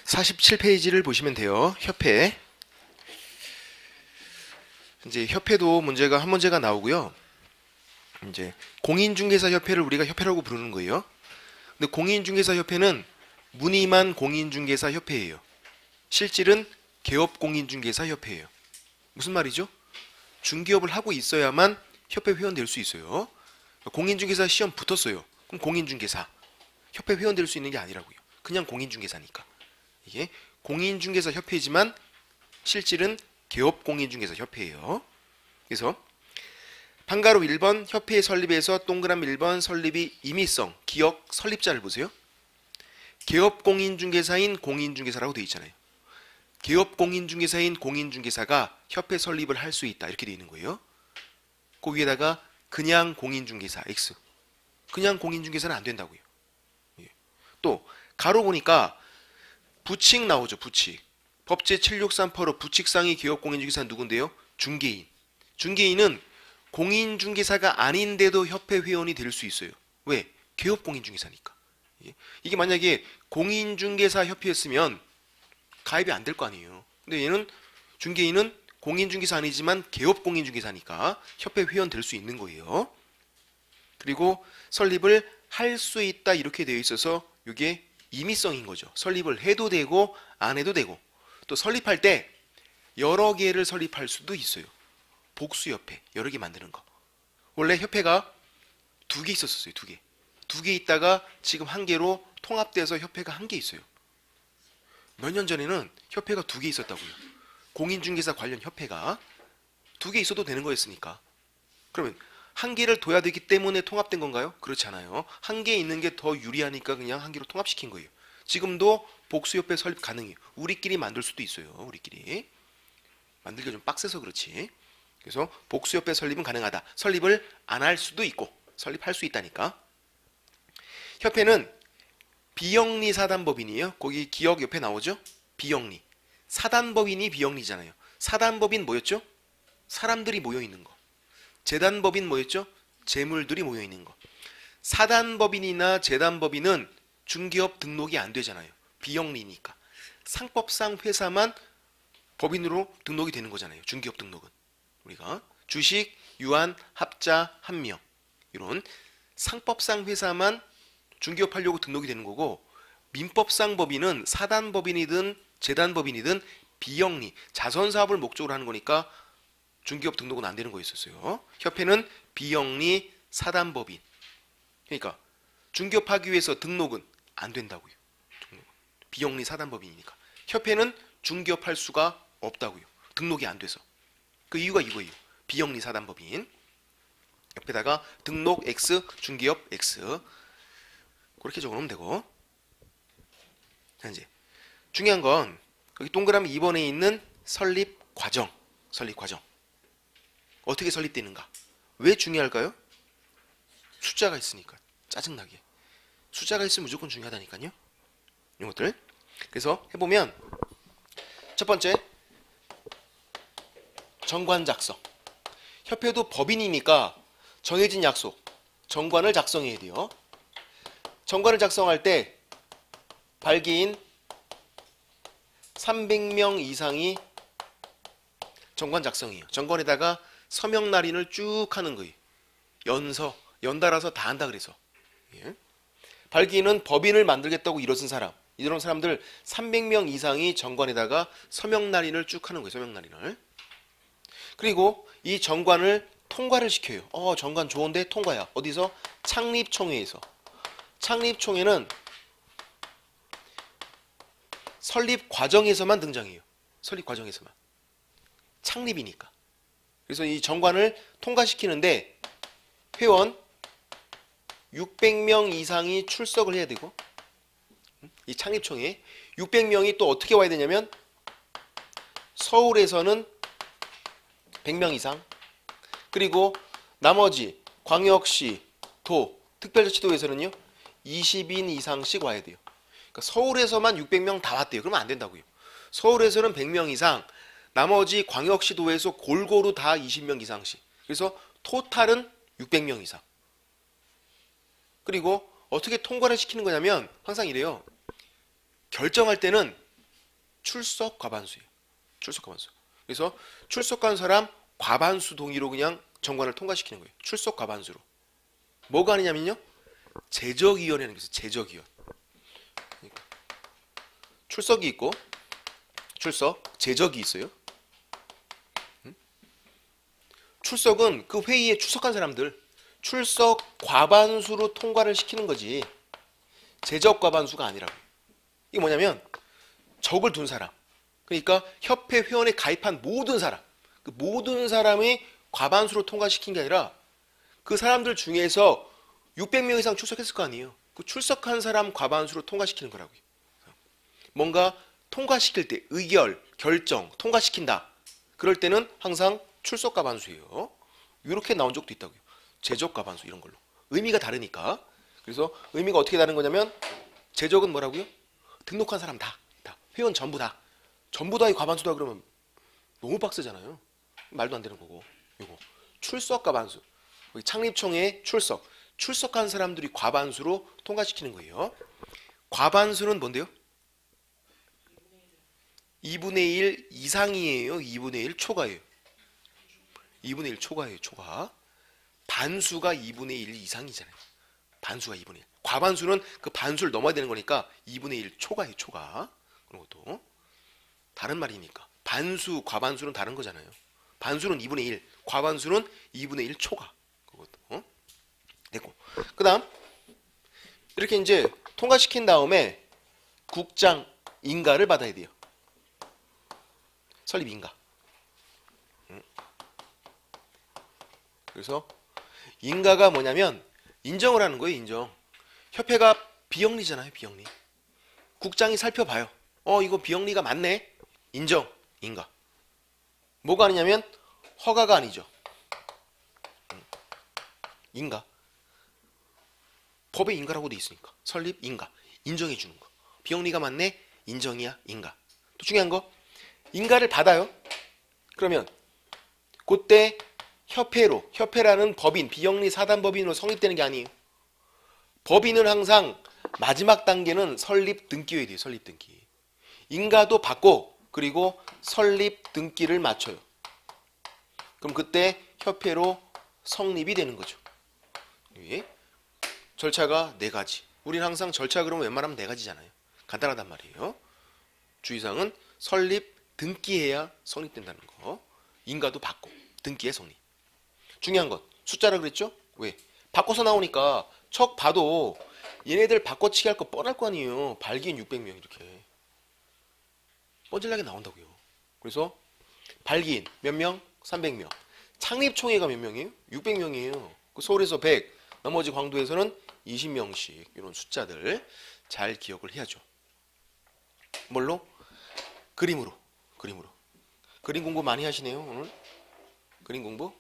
47페이지를 보시면 돼요. 협회. 이제 협회도 문제가 한 문제가 나오고요. 이제 공인중개사 협회를 우리가 협회라고 부르는 거예요. 근데 공인중개사 협회는 무늬만 공인중개사 협회예요. 실질은 개업공인중개사 협회예요. 무슨 말이죠? 중개업을 하고 있어야만 협회 회원 될 수 있어요. 공인중개사 시험 붙었어요. 그럼 공인중개사 협회 회원 될 수 있는 게 아니라고요. 그냥 공인중개사니까. 이게 공인중개사 협회이지만 실질은 개업공인중개사 협회예요. 그래서 판가로 1번 협회의 설립에서 동그라미 1번 설립이 임의성 기억 설립자를 보세요. 개업공인중개사인 공인중개사라고 되어 있잖아요. 개업공인중개사인 공인중개사가 협회 설립을 할 수 있다 이렇게 되어 있는 거예요. 그 위에다가 그냥 공인중개사 X. 그냥 공인중개사는 안 된다고요. 또 가로 보니까 부칙 나오죠. 부칙. 법제 76385 부칙상의 개업공인중개사는 누군데요? 중개인. 중개인은 공인중개사가 아닌데도 협회 회원이 될 수 있어요. 왜? 개업공인중개사니까. 이게 만약에 공인중개사 협회였으면 가입이 안 될 거 아니에요. 근데 얘는 중개인은 공인중개사 아니지만 개업공인중개사니까 협회 회원 될 수 있는 거예요. 그리고 설립을 할 수 있다 이렇게 되어 있어서 이게 임의성인 거죠. 설립을 해도 되고 안 해도 되고 또 설립할 때 여러 개를 설립할 수도 있어요. 복수협회 여러 개 만드는 거. 원래 협회가 2개 있었어요. 2개. 2개 있다가 지금 1개로 통합돼서 협회가 1개 있어요. 몇 년 전에는 협회가 2개 있었다고요. 공인중개사 관련 협회가 2개 있어도 되는 거였으니까. 그러면 1개를 둬야 되기 때문에 통합된 건가요? 그렇지 않아요. 1개 있는 게 더 유리하니까 그냥 1개로 통합시킨 거예요. 지금도 복수협회 설립 가능해요. 우리끼리 만들 수도 있어요. 우리끼리. 만들기가 좀 빡세서 그렇지. 그래서 복수협회 설립은 가능하다. 설립을 안 할 수도 있고 설립할 수 있다니까. 협회는 비영리 사단법인이에요. 거기 기억 옆에 나오죠? 비영리. 사단법인이 비영리잖아요. 사단법인 뭐였죠? 사람들이 모여있는 거. 재단법인 뭐였죠? 재물들이 모여있는 거. 사단법인이나 재단법인은 중개업 등록이 안 되잖아요. 비영리니까. 상법상 회사만 법인으로 등록이 되는 거잖아요. 중개업 등록은. 우리가 주식, 유한, 합자, 한명 이런 상법상 회사만 중개업하려고 등록이 되는 거고 민법상 법인은 사단법인이든 재단법인이든 비영리, 자선사업을 목적으로 하는 거니까 중개업 등록은 안 되는 거였었어요. 협회는 비영리 사단법인. 그러니까 중개업하기 위해서 등록은 안 된다고요. 비영리 사단법인이니까. 협회는 중개업할 수가 없다고요. 등록이 안 돼서. 그 이유가 이거예요. 비영리 사단법인. 옆에다가 등록 X, 중개업 X. 그렇게 적어놓으면 되고. 자, 이제 중요한 건 여기 동그라미 2번에 있는 설립 과정. 설립 과정. 어떻게 설립되는가? 왜 중요할까요? 숫자가 있으니까. 짜증나게. 숫자가 있으면 무조건 중요하다니까요. 이런 것들. 그래서 해보면 첫 번째 정관 작성. 협회도 법인이니까 정해진 약속. 정관을 작성해야 돼요. 정관을 작성할 때 발기인 300명 이상이 정관 작성이에요. 정관에다가 서명 날인을 쭉 하는 거예요. 연달아서 다 한다 그래서. 예. 발기인은 법인을 만들겠다고 일어선 사람. 이런 사람들 300명 이상이 정관에다가 서명 날인을 쭉 하는 거예요. 서명 날인을. 그리고 이 정관을 통과를 시켜요. 정관 좋은데 통과야. 어디서? 창립총회에서. 창립총회는 설립 과정에서만 등장해요. 설립 과정에서만. 창립이니까. 그래서 이 정관을 통과시키는데 회원 600명 이상이 출석을 해야 되고 이 창립총회 600명이 또 어떻게 와야 되냐면 서울에서는 100명 이상 그리고 나머지 광역시, 도, 특별자치도에서는요 20인 이상씩 와야 돼요. 그러니까 서울에서만 600명 다 왔대요. 그러면 안 된다고요. 서울에서는 100명 이상 나머지 광역시도에서 골고루 다 20명 이상씩. 그래서 토탈은 600명 이상. 그리고 어떻게 통과를 시키는 거냐면 항상 이래요. 결정할 때는 출석 과반수예요. 출석 과반수. 그래서 출석한 사람 과반수 동의로 그냥 정관을 통과시키는 거예요. 출석 과반수로. 뭐가 아니냐면요. 제적위원회라는 게 있어요. 제적위원. 그러니까 출석이 있고 제적이 있어요. 출석은 그 회의에 출석한 사람들 출석 과반수로 통과를 시키는 거지 제적 과반수가 아니라고. 이게 뭐냐면 적을 둔 사람. 그러니까 협회 회원에 가입한 모든 사람. 그 모든 사람이 과반수로 통과시킨 게 아니라 그 사람들 중에서 600명 이상 출석했을 거 아니에요. 그 출석한 사람 과반수로 통과시키는 거라고요. 뭔가 통과시킬 때 의결, 결정, 통과시킨다. 그럴 때는 항상 출석 과반수예요. 이렇게 나온 적도 있다고요. 제적 과반수 이런 걸로. 의미가 다르니까. 그래서 의미가 어떻게 다른 거냐면 제적은 뭐라고요? 등록한 사람 다. 회원 전부 다. 전부 다의 과반수다 그러면 너무 빡세잖아요. 말도 안 되는 거고. 이거 출석 과반수. 창립총회 출석한 사람들이 과반수로 통과시키는 거예요. 과반수는 뭔데요? 2분의 1 이상이에요. 2분의 1 초과예요. 2분의 1 초과예요. 초과. 반수가 2분의 1 이상이잖아요. 반수가 2분의 1. 과반수는 그 반수를 넘어야 되는 거니까 2분의 1 초과예요. 초과. 그런 것도 다른 말이니까. 반수, 과반수는 다른 거잖아요. 반수는 2분의 1, 과반수는 2분의 1 초과. 그것도 됐고. 그 다음 이렇게 이제 통과시킨 다음에 국장 인가를 받아야 돼요. 설립 인가. 그래서 인가가 뭐냐면 인정을 하는 거예요. 인정. 협회가 비영리잖아요. 비영리. 국장이 살펴봐요. 이거 비영리가 맞네. 인정. 인가. 뭐가 아니냐면 허가가 아니죠. 인가. 법에 인가라고 돼 있으니까. 설립 인가. 인정해 주는 거. 비영리가 맞네. 인정이야. 인가. 또 중요한 거. 인가를 받아요. 그러면 그때 협회라는 법인, 비영리 사단법인으로 성립되는 게 아니에요. 법인은 항상 마지막 단계는 설립 등기여야 돼요. 설립 등기. 인가도 받고 그리고 설립 등기를 맞춰요. 그럼 그때 협회로 성립이 되는 거죠. 절차가 4가지. 우리는 항상 절차 그러면 웬만하면 4가지잖아요. 간단하단 말이에요. 주의사항은 설립 등기해야 성립된다는 거. 인가도 받고 등기에 성립. 중요한 건 숫자라 그랬죠? 왜? 바꿔서 나오니까 척 봐도 얘네들 바꿔치기 할 거 뻔할 거 아니에요. 발기인 600명 이렇게 뻔질나게 나온다고요. 그래서 발기인 몇 명? 300명. 창립총회가 몇 명이에요? 600명이에요. 서울에서 100, 나머지 광도에서는 20명씩 이런 숫자들 잘 기억을 해야죠. 뭘로? 그림으로. 그림 공부 많이 하시네요. 오늘 그림 공부.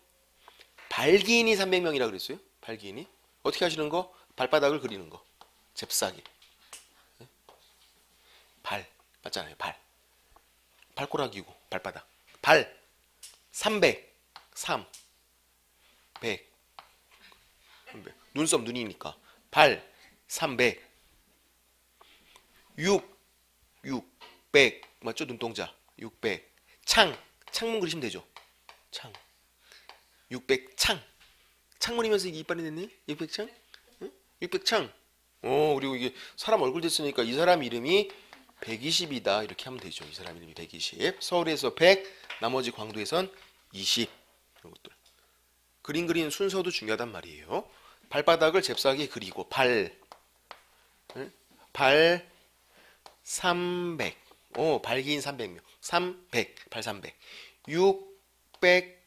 발기인이 300명이라 그랬어요. 발기인이. 어떻게 하시는 거? 발바닥을 그리는 거. 잽싸기. 발. 맞잖아요. 발. 발꼬락이고 발바닥. 발. 300. 3. 100. 눈썹 눈이니까. 발. 300. 600. 맞죠? 눈동자. 600. 창문 그리시면 되죠. 창. 600창. 창문이면서 이게 이빨이 됐네? 600창? 응? 600창. 그리고 이게 사람 얼굴 됐으니까 이 사람 이름이 120이다. 이렇게 하면 되죠. 이 사람 이름이 120. 서울에서 100, 나머지 광도에선 20. 이런 것들. 그림 그리는 순서도 중요하단 말이에요. 발바닥을 잽싸게 그리고 발 300. 발기인 300명. 300. 발 300. 600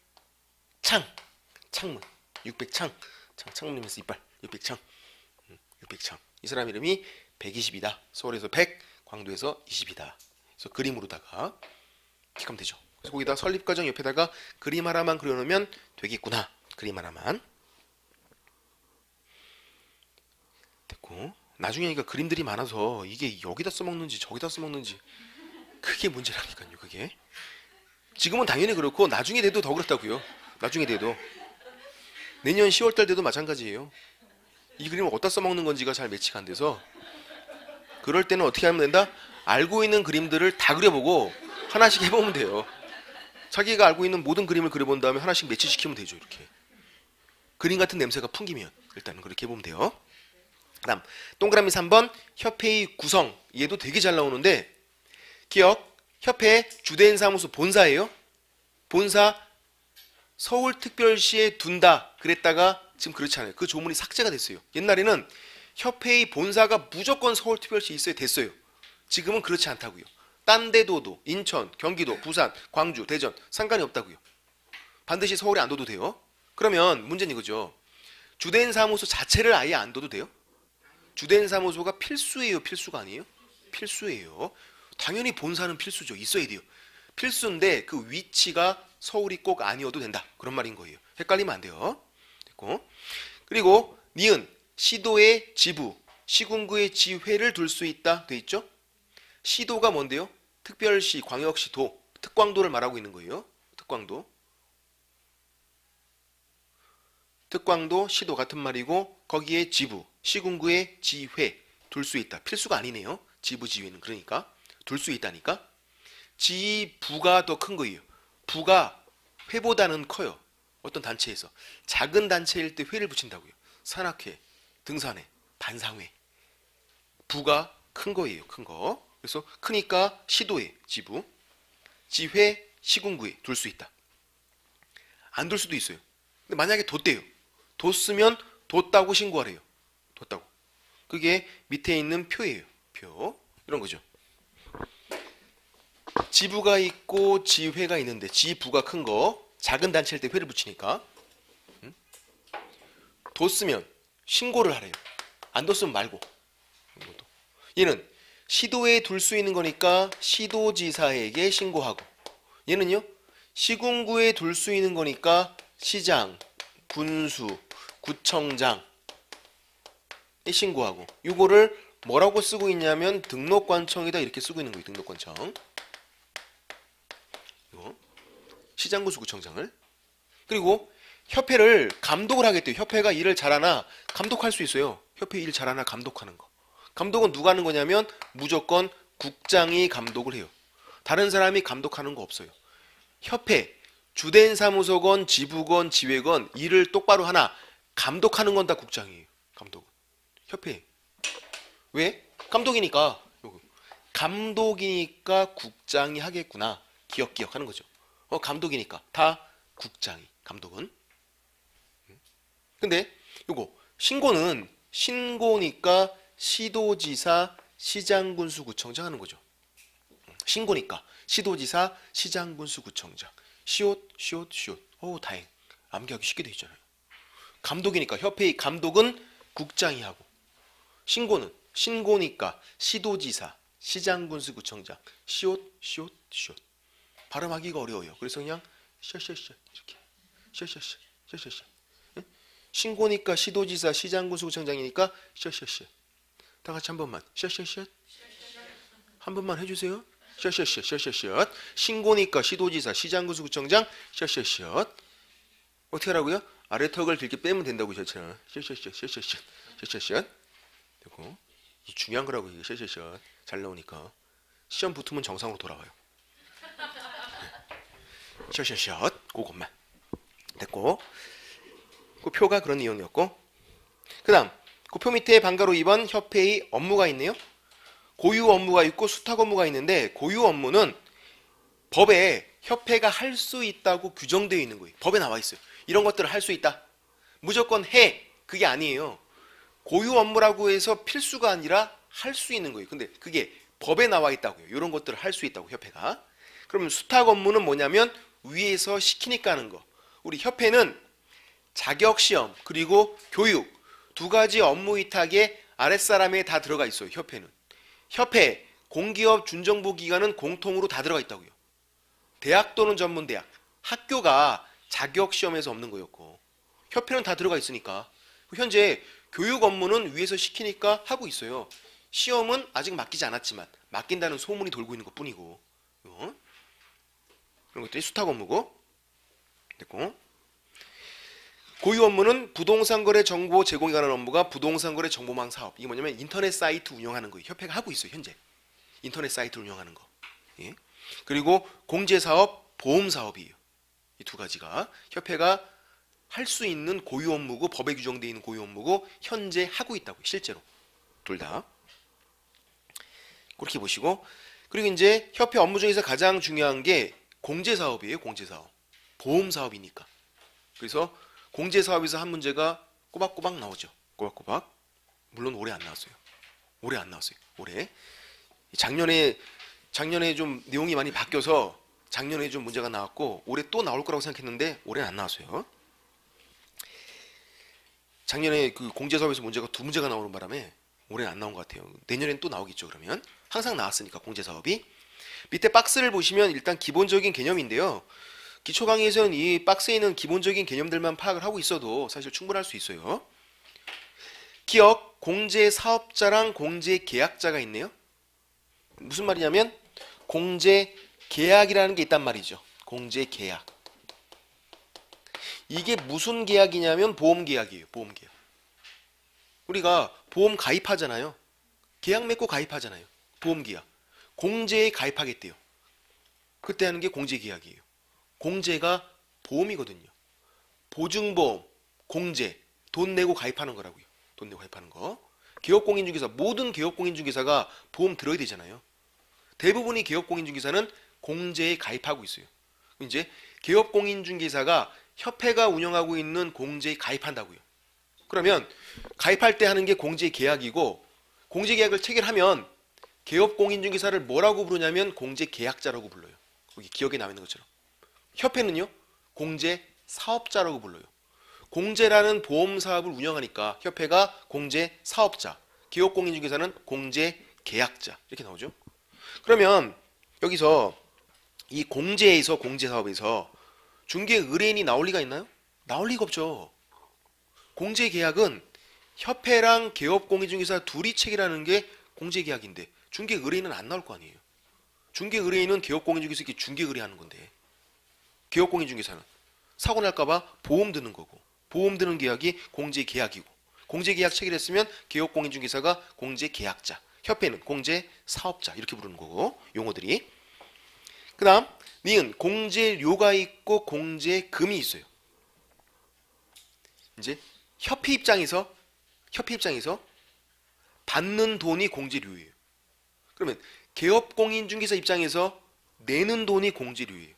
창문 600창 창문이면서 이빨 600창 600창. 이 사람 이름이 120이다. 서울에서 100, 광도에서 20이다. 그래서 그림으로다가 킥하면 되죠. 그래서 거기다 설립과정 옆에다가 그림 하나만 그려놓으면 되겠구나. 그림 하나만 됐고, 나중에 그러니까 그림들이 많아서 이게 여기다 써먹는지 저기다 써먹는지 그게 문제라니까요. 그게 지금은 당연히 그렇고 나중에 돼도 더 그렇다고요. 나중에 돼도 내년 10월달 돼도 마찬가지예요. 이 그림을 어디다 써먹는 건지가 잘 매치가 안 돼서 그럴 때는 어떻게 하면 된다? 알고 있는 그림들을 다 그려보고 하나씩 해보면 돼요. 자기가 알고 있는 모든 그림을 그려본 다음에 하나씩 매치시키면 되죠. 이렇게 그림 같은 냄새가 풍기면 일단은 그렇게 해보면 돼요. 그 다음 동그라미 3번 협회의 구성. 얘도 되게 잘 나오는데 기억, 협회 주된 사무소 본사예요. 본사 서울특별시에 둔다 그랬다가 지금 그렇지 않아요. 그 조문이 삭제가 됐어요. 옛날에는 협회의 본사가 무조건 서울특별시에 있어야 됐어요. 지금은 그렇지 않다고요. 딴 데도 인천, 경기도, 부산, 광주, 대전 상관이 없다고요. 반드시 서울에 안 둬도 돼요. 그러면 문제는 이거죠. 주된 사무소 자체를 아예 안 둬도 돼요? 주된 사무소가 필수예요, 필수가 아니에요? 필수예요. 당연히 본사는 필수죠. 있어야 돼요. 필수인데 그 위치가 서울이 꼭 아니어도 된다. 그런 말인 거예요. 헷갈리면 안 돼요. 됐고. 그리고 니은 시도의 지부, 시군구의 지회를 둘 수 있다 돼 있죠? 시도가 뭔데요? 특별시, 광역시, 도, 특광도를 말하고 있는 거예요. 특광도. 특광도, 시도 같은 말이고 거기에 지부, 시군구의 지회 둘 수 있다. 필수가 아니네요. 지부, 지회는 그러니까 둘 수 있다니까. 지부가 더 큰 거예요. 부가 회보다는 커요. 어떤 단체에서. 작은 단체일 때 회를 붙인다고요. 산악회, 등산회, 반상회. 부가 큰 거예요. 큰 거. 그래서 크니까 시도에 지부, 지회, 시군구에 둘 수 있다. 안 둘 수도 있어요. 근데 만약에 뒀대요. 뒀으면 뒀다고 신고하래요. 뒀다고. 그게 밑에 있는 표예요. 표. 이런 거죠. 지부가 있고 지회가 있는데 지부가 큰 거, 작은 단체일 때 회를 붙이니까 뒀으면 신고를 하래요. 안 뒀으면 말고. 얘는 시도에 둘 수 있는 거니까 시도지사에게 신고하고, 얘는요 시군구에 둘 수 있는 거니까 시장, 군수, 구청장에 신고하고. 이거를 뭐라고 쓰고 있냐면 등록관청이다 이렇게 쓰고 있는 거예요. 등록관청. 이거 시장, 군수, 구청장을. 그리고 협회를 감독을 하겠대요. 협회가 일을 잘하나 감독할 수 있어요. 협회 일 잘하나 감독하는 거. 감독은 누가 하는 거냐면 무조건 국장이 감독을 해요. 다른 사람이 감독하는 거 없어요. 협회, 주된 사무소건 지부건 지회건 일을 똑바로 하나 감독하는 건 다 국장이에요. 감독은. 협회. 왜? 감독이니까. 감독이니까 국장이 하겠구나. 기억하는 거죠. 감독이니까 다 국장이. 감독은. 근데 요거 신고는 신고니까 시도지사, 시장, 군수, 구청장 하는 거죠. 신고니까 시도지사, 시장, 군수, 구청장. 시옷. 다행. 암기하기 쉽게 돼 있잖아요. 감독이니까 협회의 감독은 국장이 하고, 신고니까 시도지사, 시장, 군수, 구청장. 시옷. 발음하기가 어려워요. 그래서 그냥 이렇게 신고니까 시도지사, 시장, 군수, 구청장이니까 다 같이 한 번만. 한 번만 해주세요. 신고니까 시도지사, 시장, 군수, 구청장. 어떻게 하라고요? 아래 턱을 이렇게 빼면 된다고 저처럼. 되고. 이 중요한 거라고 이게 잘 나오니까 시험 붙으면 정상으로 돌아와요. 그것만 됐고. 그 표가 그런 내용이었고, 그 다음 그 표 밑에 방가로 2번 협회의 업무가 있네요. 고유 업무가 있고 수탁 업무가 있는데, 고유 업무는 법에 협회가 할 수 있다고 규정되어 있는 거예요. 법에 나와 있어요. 이런 것들을 할 수 있다. 무조건 해. 그게 아니에요. 고유 업무라고 해서 필수가 아니라 할 수 있는 거예요. 근데 그게 법에 나와 있다고요. 이런 것들을 할 수 있다고 협회가. 그러면 수탁 업무는 뭐냐면 위에서 시키니까 하는 거. 우리 협회는 자격시험 그리고 교육 두 가지 업무 위탁에 아랫사람에 다 들어가 있어요. 협회는. 협회, 공기업, 준정부 기관은 공통으로 다 들어가 있다고요. 대학 또는 전문대학, 학교가 자격시험에서 없는 거였고, 협회는 다 들어가 있으니까. 현재 교육 업무는 위에서 시키니까 하고 있어요. 시험은 아직 맡기지 않았지만 맡긴다는 소문이 돌고 있는 것뿐이고. 그런 것들이 수탁 업무고. 됐고. 고유 업무는 부동산 거래 정보 제공에 관한 업무가 부동산 거래 정보망 사업. 이게 뭐냐면 인터넷 사이트 운영하는 거예요. 협회가 하고 있어요. 현재. 인터넷 사이트를 운영하는 거. 예. 그리고 공제사업, 보험사업이에요. 이 두 가지가 협회가 할 수 있는 고유 업무고 법에 규정되어 있는 고유 업무고 현재 하고 있다고요. 실제로 둘 다. 그렇게 보시고 그리고 이제 협회 업무 중에서 가장 중요한 게 공제사업이에요. 공제사업. 보험사업이니까. 그래서 공제사업에서 한 문제가 꼬박꼬박 나오죠. 꼬박꼬박. 물론 올해 안 나왔어요. 올해 안 나왔어요. 올해. 작년에 좀 내용이 많이 바뀌어서 작년에 좀 문제가 나왔고 올해 또 나올 거라고 생각했는데 올해는 안 나왔어요. 작년에 그 공제사업에서 문제가 두 문제가 나오는 바람에 올해는 안 나온 것 같아요. 내년엔 또 나오겠죠. 그러면 항상 나왔으니까 공제사업이. 밑에 박스를 보시면 일단 기본적인 개념인데요. 기초 강의에서는 이 박스에 있는 기본적인 개념들만 파악을 하고 있어도 사실 충분할 수 있어요. 기억, 공제사업자랑 공제계약자가 있네요. 무슨 말이냐면 공제계약이라는 게 있단 말이죠. 공제계약. 이게 무슨 계약이냐면 보험계약이에요. 보험계약. 우리가 보험 가입하잖아요. 계약 맺고 가입하잖아요. 보험계약. 공제에 가입하겠대요. 그때 하는 게 공제계약이에요. 공제가 보험이거든요. 보증보험, 공제, 돈 내고 가입하는 거라고요. 돈 내고 가입하는 거. 개업공인중개사, 모든 개업공인중개사가 보험 들어야 되잖아요. 대부분의 개업공인중개사는 공제에 가입하고 있어요. 이제 개업공인중개사가 협회가 운영하고 있는 공제에 가입한다고요. 그러면 가입할 때 하는 게 공제계약이고 공제계약을 체결하면 개업공인중개사를 뭐라고 부르냐면 공제계약자라고 불러요. 거기 기억에 나와 있는 것처럼. 협회는요. 공제사업자라고 불러요. 공제라는 보험사업을 운영하니까 협회가 공제사업자, 개업공인중개사는 공제계약자 이렇게 나오죠. 그러면 여기서 이 공제에서 공제사업에서 중개의뢰인이 나올 리가 있나요? 나올 리가 없죠. 공제계약은 협회랑 개업공인중개사 둘이 체결하는 게 공제계약인데 중개의뢰인은 안 나올 거 아니에요. 중개의뢰인은 개업공인중개사 이렇게 중개의뢰하는 건데 개업공인중개사는 사고 날까봐 보험 드는 거고 보험 드는 계약이 공제계약이고 공제계약 체결했으면 개업공인중개사가 공제계약자, 협회는 공제사업자 이렇게 부르는 거고 용어들이. 그 다음 니은 공제료가 있고 공제금이 있어요. 이제 협회 입장에서 받는 돈이 공제료예요. 그러면 개업공인중개사 입장에서 내는 돈이 공제료예요.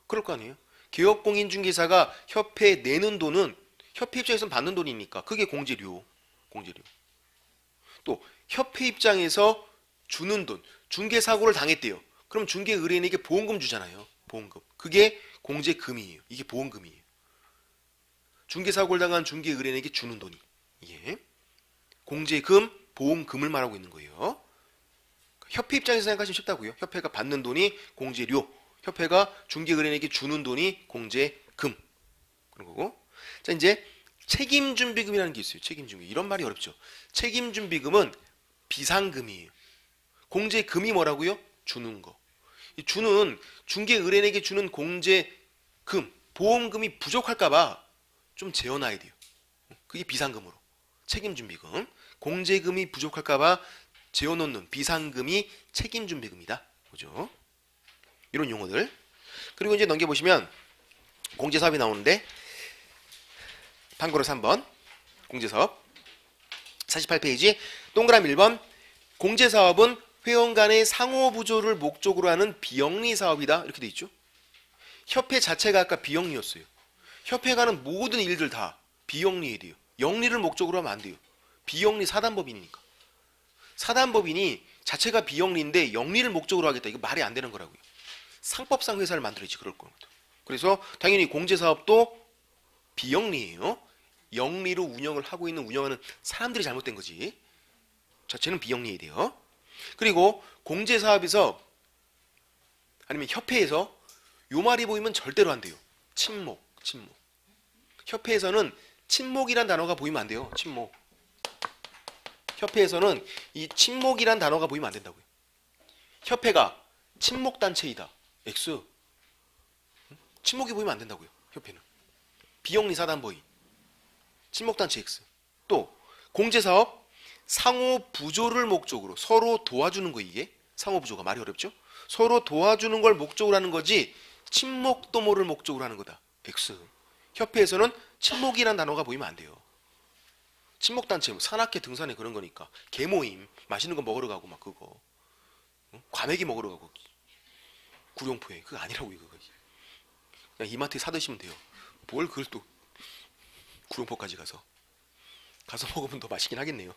그럴 거 아니에요. 개업공인중개사가 협회에 내는 돈은 협회 입장에서는 받는 돈이니까 그게 공제료. 또 협회 입장에서 주는 돈, 중개사고를 당했대요. 그럼 중개의뢰인에게 보험금 주잖아요. 보험금. 그게 공제금이에요. 이게 보험금이에요. 중개사고를 당한 중개의뢰인에게 주는 돈이. 이게 공제금, 보험금을 말하고 있는 거예요. 협회 입장에서 생각하시면 쉽다고요. 협회가 받는 돈이 공제료, 협회가 중개의뢰인에게 주는 돈이 공제금. 그런 거고. 자, 이제 책임준비금이라는 게 있어요. 책임준비. 이런 말이 어렵죠. 책임준비금은 비상금이에요. 공제금이 뭐라고요? 주는 거. 이 주는 중개의뢰인에게 주는 공제금, 보험금이 부족할까봐 좀 재워놔야 돼요. 그게 비상금으로. 책임준비금. 공제금이 부족할까봐 재워놓는 비상금이 책임준비금이다. 그죠? 이런 용어들. 그리고 이제 넘겨보시면 공제사업이 나오는데 판고로 3번 공제사업 48페이지 동그라미 1번 공제사업은 회원 간의 상호부조를 목적으로 하는 비영리 사업이다. 이렇게 돼 있죠. 협회 자체가 아까 비영리였어요. 협회가 하는 모든 일들 다 비영리해야 돼요. 영리를 목적으로 하면 안 돼요. 비영리 사단법인이니까. 사단법인이 자체가 비영리인데 영리를 목적으로 하겠다. 이거 말이 안 되는 거라고요. 상법상 회사를 만들어야지 그럴 겁니다. 그래서 당연히 공제사업도 비영리예요. 영리로 운영하는 사람들이 잘못된 거지. 자체는 비영리해야 돼요. 그리고 공제사업에서 아니면 협회에서 요 말이 보이면 절대로 안 돼요. 침묵. 협회에서는 침묵이란 단어가 보이면 안 돼요. 침묵. 협회에서는 이 침묵이란 단어가 보이면 안 된다고요. 협회가 침묵단체이다. X. 침묵이 보이면 안 된다고요. 협회는. 비영리 사단법인. 침묵단체 X. 또 공제사업 상호 부조를 목적으로 서로 도와주는 거 이게 상호부조가 말이 어렵죠? 서로 도와주는 걸 목적으로 하는 거지 친목 도모를 목적으로 하는 거다. X. 협회에서는 친목이라는 단어가 보이면 안 돼요. 친목단체, 산악회 등산회 그런 거니까. 개모임, 맛있는 거 먹으러 가고 막 그거. 과메기 먹으러 가고. 구룡포에. 그거 아니라고 이거. 그냥 이마트에 사드시면 돼요. 뭘 그걸 또 구룡포까지 가서 먹으면 더 맛있긴 하겠네요.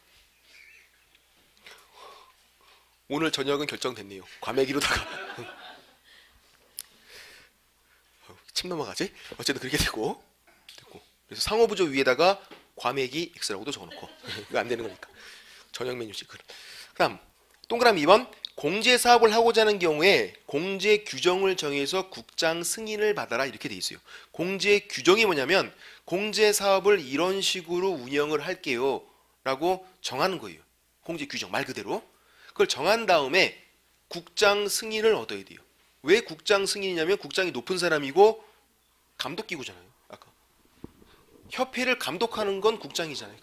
오늘 저녁은 결정됐네요. 과메기로다가 침 넘어가지? 어쨌든 그렇게 되고 그래서 상호부조 위에다가 과메기 X라고도 적어놓고 이거 안 되는 거니까 저녁 메뉴식. 그다음 동그라미 2번 공제 사업을 하고자 하는 경우에 공제 규정을 정해서 국장 승인을 받아라 이렇게 돼 있어요. 공제 규정이 뭐냐면 공제 사업을 이런 식으로 운영을 할게요 라고 정하는 거예요. 공제 규정 말 그대로. 그걸 정한 다음에 국장 승인을 얻어야 돼요. 왜 국장 승인이냐면 국장이 높은 사람이고 감독기구잖아요. 아까 협회를 감독하는 건 국장이잖아요.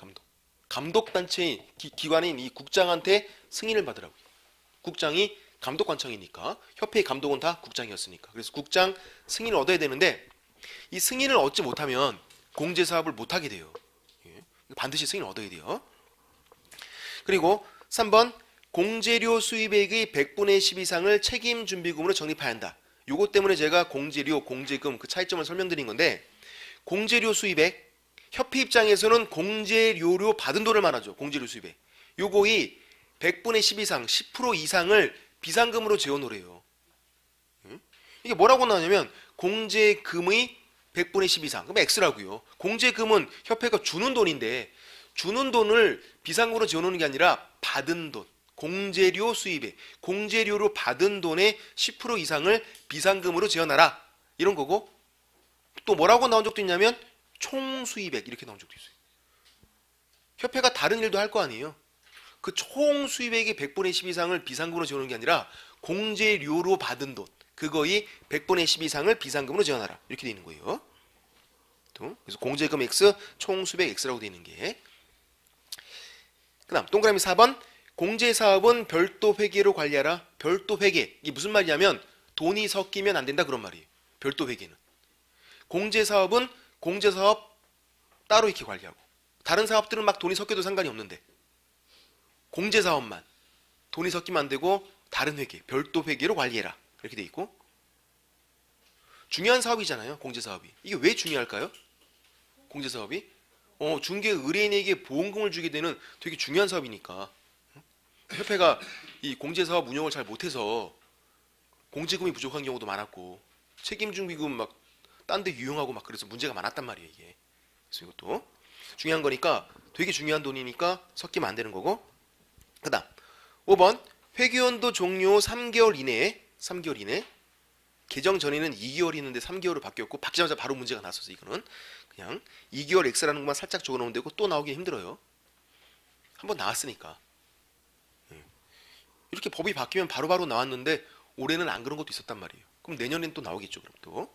감독단체인 기관인 이 국장한테 승인을 받으라고요. 국장이 감독관청이니까 협회의 감독은 다 국장이었으니까. 그래서 국장 승인을 얻어야 되는데 이 승인을 얻지 못하면 공제사업을 못하게 돼요. 반드시 승인을 얻어야 돼요. 그리고 3번 공제료 수입액의 100분의 10 이상을 책임준비금으로 적립해야 한다. 요것 때문에 제가 공제료, 공제금 그 차이점을 설명드린 건데 공제료 수입액 협회 입장에서는 공제료로 받은 돈을 말하죠. 공제료 수입액. 요거의 100분의 10 이상, 10% 이상을 비상금으로 재워놓으래요. 이게 뭐라고 나오냐면 공제금의 100분의 10 이상. 그럼 X라고요. 공제금은 협회가 주는 돈인데 주는 돈을 비상금으로 재워놓는 게 아니라 받은 돈. 공제료 수입액. 공제료로 받은 돈의 10% 이상을 비상금으로 재워놔라. 이런 거고 또 뭐라고 나온 적도 있냐면 총수입액 이렇게 나온 적도 있어요. 협회가 다른 일도 할 거 아니에요. 그 총 수입액의 100분의 10 이상을 비상금으로 재워놓는 게 아니라 공제료로 받은 돈 그거의 100분의 10 이상을 비상금으로 재워놔라 이렇게 되어 있는 거예요. 그래서 공제금 X, 총 수입액 X라고 되어 있는 게. 그 다음 동그라미 4번 공제사업은 별도 회계로 관리하라. 별도 회계 이게 무슨 말이냐면 돈이 섞이면 안 된다 그런 말이에요. 별도 회계는. 공제사업은 공제사업 따로 이렇게 관리하고 다른 사업들은 막 돈이 섞여도 상관이 없는데 공제사업만 돈이 섞이면 안 되고 다른 회계, 별도 회계로 관리해라 이렇게 돼 있고. 중요한 사업이잖아요. 공제사업이. 이게 왜 중요할까요? 공제사업이 중개 의뢰인에게 보험금을 주게 되는 되게 중요한 사업이니까. 협회가 이 공제사업 운영을 잘 못해서 공제금이 부족한 경우도 많았고 책임준비금 막 딴 데 유용하고 막 그래서 문제가 많았단 말이에요. 이게. 그래서 이것도 중요한 거니까 되게 중요한 돈이니까 섞이면 안 되는 거고. 그 다음 5번 회계연도 종료 3개월 이내 개정 전에는 2개월이 있는데 3개월로 바뀌었고 바뀌자마자 바로 문제가 났었어. 이거는 그냥 2개월 X라는 것만 살짝 적어놓으면 되고 또 나오기 힘들어요. 한번 나왔으니까. 이렇게 법이 바뀌면 바로바로 나왔는데 올해는 안 그런 것도 있었단 말이에요. 그럼 내년엔 또 나오겠죠. 그럼 또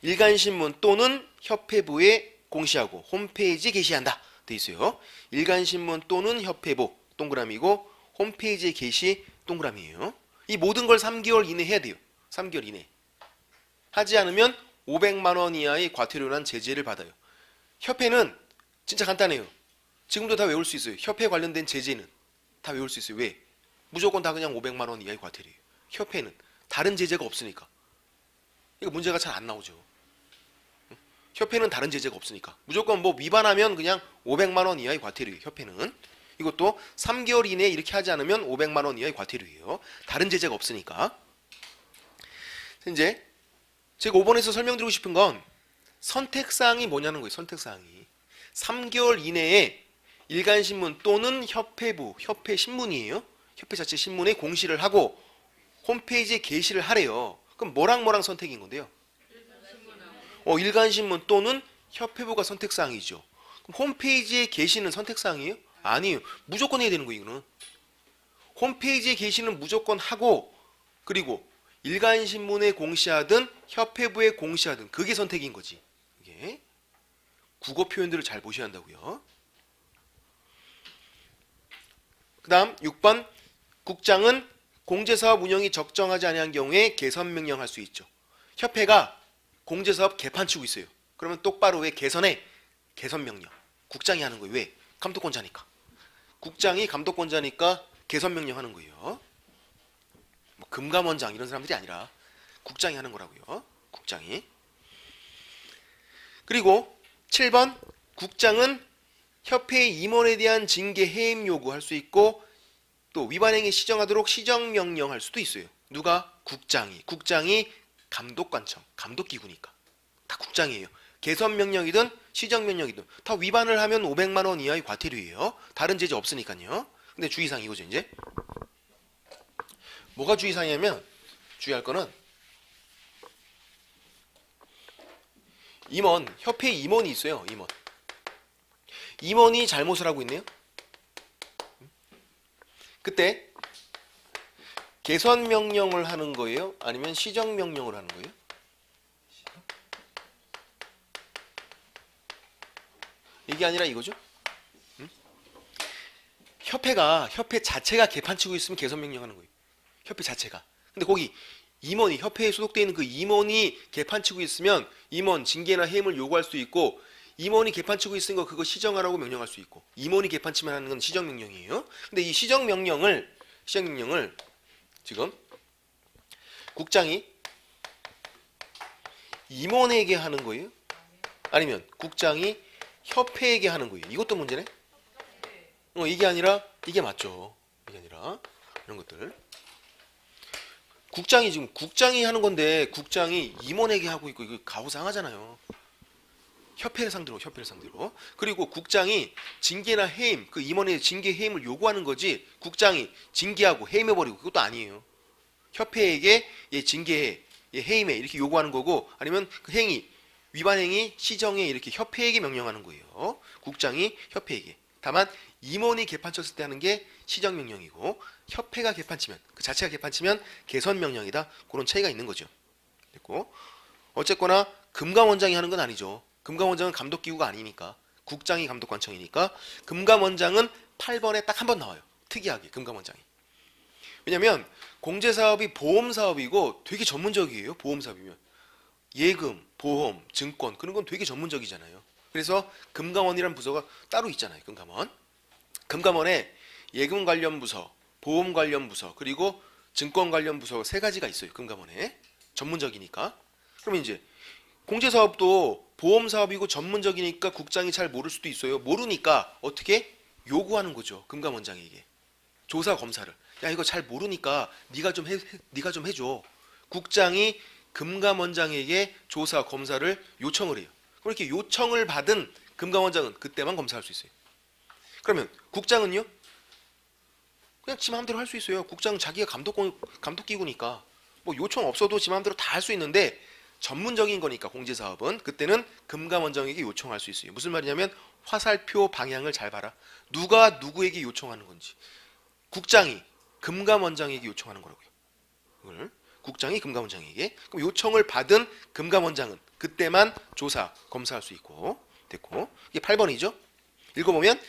일간신문 또는 협회부에 공시하고 홈페이지에 게시한다 돼 있어요. 일간신문 또는 협회부 동그라미고 홈페이지에 게시 동그라미예요. 이 모든 걸 3개월 이내 해야 돼요. 3개월 이내. 하지 않으면 500만 원 이하의 과태료란 제재를 받아요. 협회는 진짜 간단해요. 지금도 다 외울 수 있어요. 협회 관련된 제재는 다 외울 수 있어요. 왜? 무조건 다 그냥 500만 원 이하의 과태료예요. 협회는 다른 제재가 없으니까. 이거 문제가 잘 안 나오죠. 협회는 다른 제재가 없으니까. 무조건 뭐 위반하면 그냥 500만 원 이하의 과태료예요. 협회는. 이것도 3개월 이내에 이렇게 하지 않으면 500만 원 이하의 과태료예요. 다른 제재가 없으니까. 이제 제가 5번에서 설명드리고 싶은 건 선택사항이 뭐냐는 거예요. 선택사항이. 3개월 이내에 일간신문 또는 협회부, 협회 신문이에요. 협회 자체 신문에 공시를 하고 홈페이지에 게시를 하래요. 그럼 뭐랑 선택인 건데요? 일간신문 또는 협회부가 선택사항이죠. 그럼 홈페이지에 게시는 선택사항이에요? 아니에요. 무조건 해야 되는 거예요. 이거는. 홈페이지에 게시는 무조건 하고 그리고 일간신문에 공시하든 협회부에 공시하든 그게 선택인 거지. 이게 국어 표현들을 잘 보셔야 한다고요. 그 다음 6번 국장은 공제사업 운영이 적정하지 아니한 경우에 개선 명령할 수 있죠. 협회가 공제사업 개판치고 있어요. 그러면 똑바로 왜 개선해? 개선 명령. 국장이 하는 거예요. 왜? 감독권자니까. 국장이 감독권자니까 개선 명령하는 거예요. 뭐 금감원장 이런 사람들이 아니라 국장이 하는 거라고요. 국장이. 그리고 7번 국장은 협회의 임원에 대한 징계 해임 요구할 수 있고 또 위반행위 시정하도록 시정명령할 수도 있어요. 누가? 국장이. 국장이 감독관청, 감독기구니까. 다 국장이에요. 개선명령이든 시정명령이든 다 위반을 하면 500만 원 이하의 과태료예요. 다른 제재 없으니까요. 근데 주의사항 이거죠. 이제 뭐가 주의사항이냐면 주의할 거는 임원, 협회에 임원이 있어요. 임원. 임원이 잘못을 하고 있네요. 그때 개선 명령을 하는 거예요? 아니면 시정 명령을 하는 거예요? 이게 아니라 이거죠? 협회 자체가 개판치고 있으면 개선 명령하는 거예요. 협회 자체가. 근데 거기 임원이 협회에 소속되어 있는 그 임원이 개판치고 있으면 임원 징계나 해임을 요구할 수 있고 임원이 개판치고 있으니까 그거 시정하라고 명령할 수 있고 임원이 개판치면 하는 건 시정명령이에요. 근데 이 시정명령을 지금 국장이 임원에게 하는 거예요? 아니면 국장이 협회에게 하는 거예요? 이것도 문제네? 이게 아니라 이게 맞죠. 이게 아니라 이런 것들. 국장이 하는 건데 국장이 임원에게 하고 있고 이거 가호상하잖아요. 협회를 상대로. 그리고 국장이 징계나 해임, 그 임원의 징계 해임을 요구하는 거지 국장이 징계하고 해임해버리고 그것도 아니에요. 협회에게 징계해, 해임해 이렇게 요구하는 거고 아니면 그 행위, 위반행위, 시정해 이렇게 협회에게 명령하는 거예요. 국장이 협회에게. 다만 임원이 개판쳤을 때 하는 게 시정명령이고 협회가 개판치면, 그 자체가 개판치면 개선명령이다. 그런 차이가 있는 거죠. 됐고 어쨌거나 금감원장이 하는 건 아니죠. 금감원장은 감독기구가 아니니까 국장이 감독관청이니까 금감원장은 8번에 딱 한 번 나와요. 특이하게 금감원장이. 왜냐면 공제사업이 보험사업이고 되게 전문적이에요. 보험사업이면 예금, 보험, 증권 그런 건 되게 전문적이잖아요. 그래서 금감원이라는 부서가 따로 있잖아요. 금감원에 예금 관련 부서, 보험 관련 부서 그리고 증권 관련 부서 세 가지가 있어요. 금감원에 전문적이니까. 그러면 이제 공제사업도 보험사업이고 전문적이니까 국장이 잘 모를 수도 있어요. 모르니까 어떻게? 요구하는 거죠. 금감원장에게. 조사 검사를. 야 이거 잘 모르니까 네가 좀 해줘. 국장이 금감원장에게 조사 검사를 요청을 해요. 그렇게 요청을 받은 금감원장은 그때만 검사할 수 있어요. 그러면 국장은요? 그냥 지 마음대로 할 수 있어요. 국장은 자기가 감독기구니까 뭐 요청 없어도 지 마음대로 다 할 수 있는데 전문적인 거니까 공제사업은 그때는 금감원장에게 요청할 수 있어요. 무슨 말이냐면 화살표 방향을 잘 봐라. 누가 누구에게 요청하는 건지. 국장이 금감원장에게 요청하는 거라고요. 이걸 국장이 금감원장에게. 그럼 요청을 받은 금감원장은 그때만 조사, 검사할 수 있고. 됐고. 이게 8번이죠. 읽어보면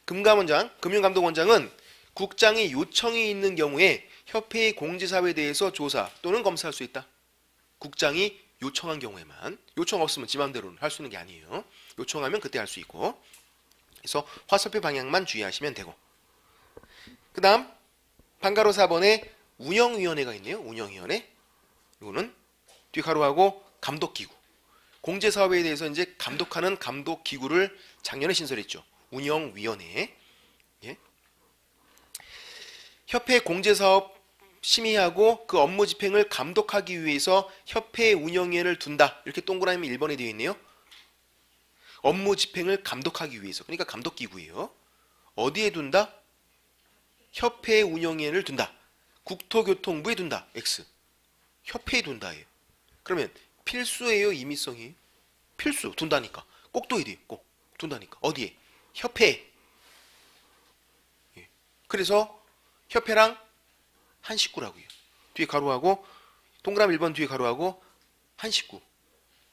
금감원장, 금융감독원장은 국장의 요청이 있는 경우에 협회의 공제사업에 대해서 조사 또는 검사할 수 있다. 국장이 요청한 경우에만. 요청 없으면 지 맘대로는 할 수 있는 게 아니에요. 요청하면 그때 할 수 있고. 그래서 화살표 방향만 주의하시면 되고. 그 다음 방가로 4번에 운영위원회가 있네요. 운영위원회. 이거는 뒤 가로하고 감독기구. 공제사업에 대해서 이제 감독하는 감독기구를 작년에 신설했죠. 운영위원회. 예. 협회 공제사업 심의하고 그 업무 집행을 감독하기 위해서 협회 운영위원회를 둔다. 이렇게 동그라미 1번에 되어 있네요. 업무 집행을 감독하기 위해서. 그러니까 감독기구예요. 어디에 둔다? 협회 운영위원회를 둔다. 국토교통부에 둔다. X. 협회에 둔다예요. 그러면 필수예요? 임의성이에요? 필수. 둔다니까. 꼭 둬야 돼요. 꼭. 둔다니까. 어디에? 협회에. 예. 그래서 협회랑 한 식구라고요. 뒤에 가로하고 동그라미 1번 뒤에 가로하고 한 식구.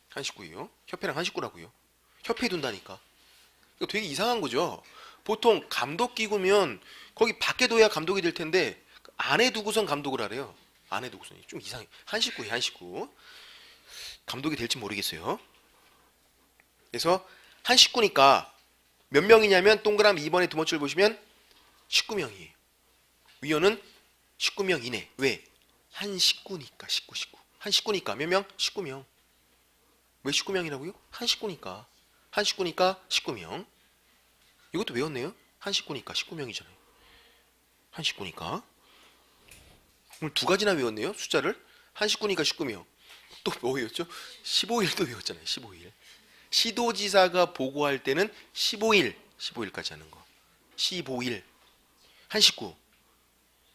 한 식구예요. 협회랑 한 식구라고요. 협회에 둔다니까. 이거 되게 이상한 거죠. 보통 감독기구면 거기 밖에 둬야 감독이 될 텐데 안에 두고선 감독을 하래요. 안에 두고선. 좀 이상해. 한 식구예요, 한 식구. 감독이 될지 모르겠어요. 그래서 한 식구니까 몇 명이냐면 동그라미 2번에 두 번째 줄 보시면 19명이에요. 위원은 19명 이내. 왜? 한 식구니까. 한 식구니까 몇 명? 19명. 왜 19명이라고요? 한 식구니까. 한 식구니까 19명. 이것도 외웠네요. 한 식구니까 19명이잖아요. 한 식구니까. 오늘 두 가지나 외웠네요. 숫자를. 한 식구니까 19명. 또 뭐 외웠죠? 15일도 외웠잖아요. 15일. 시도지사가 보고할 때는 15일까지 하는 거. 15일. 한 식구.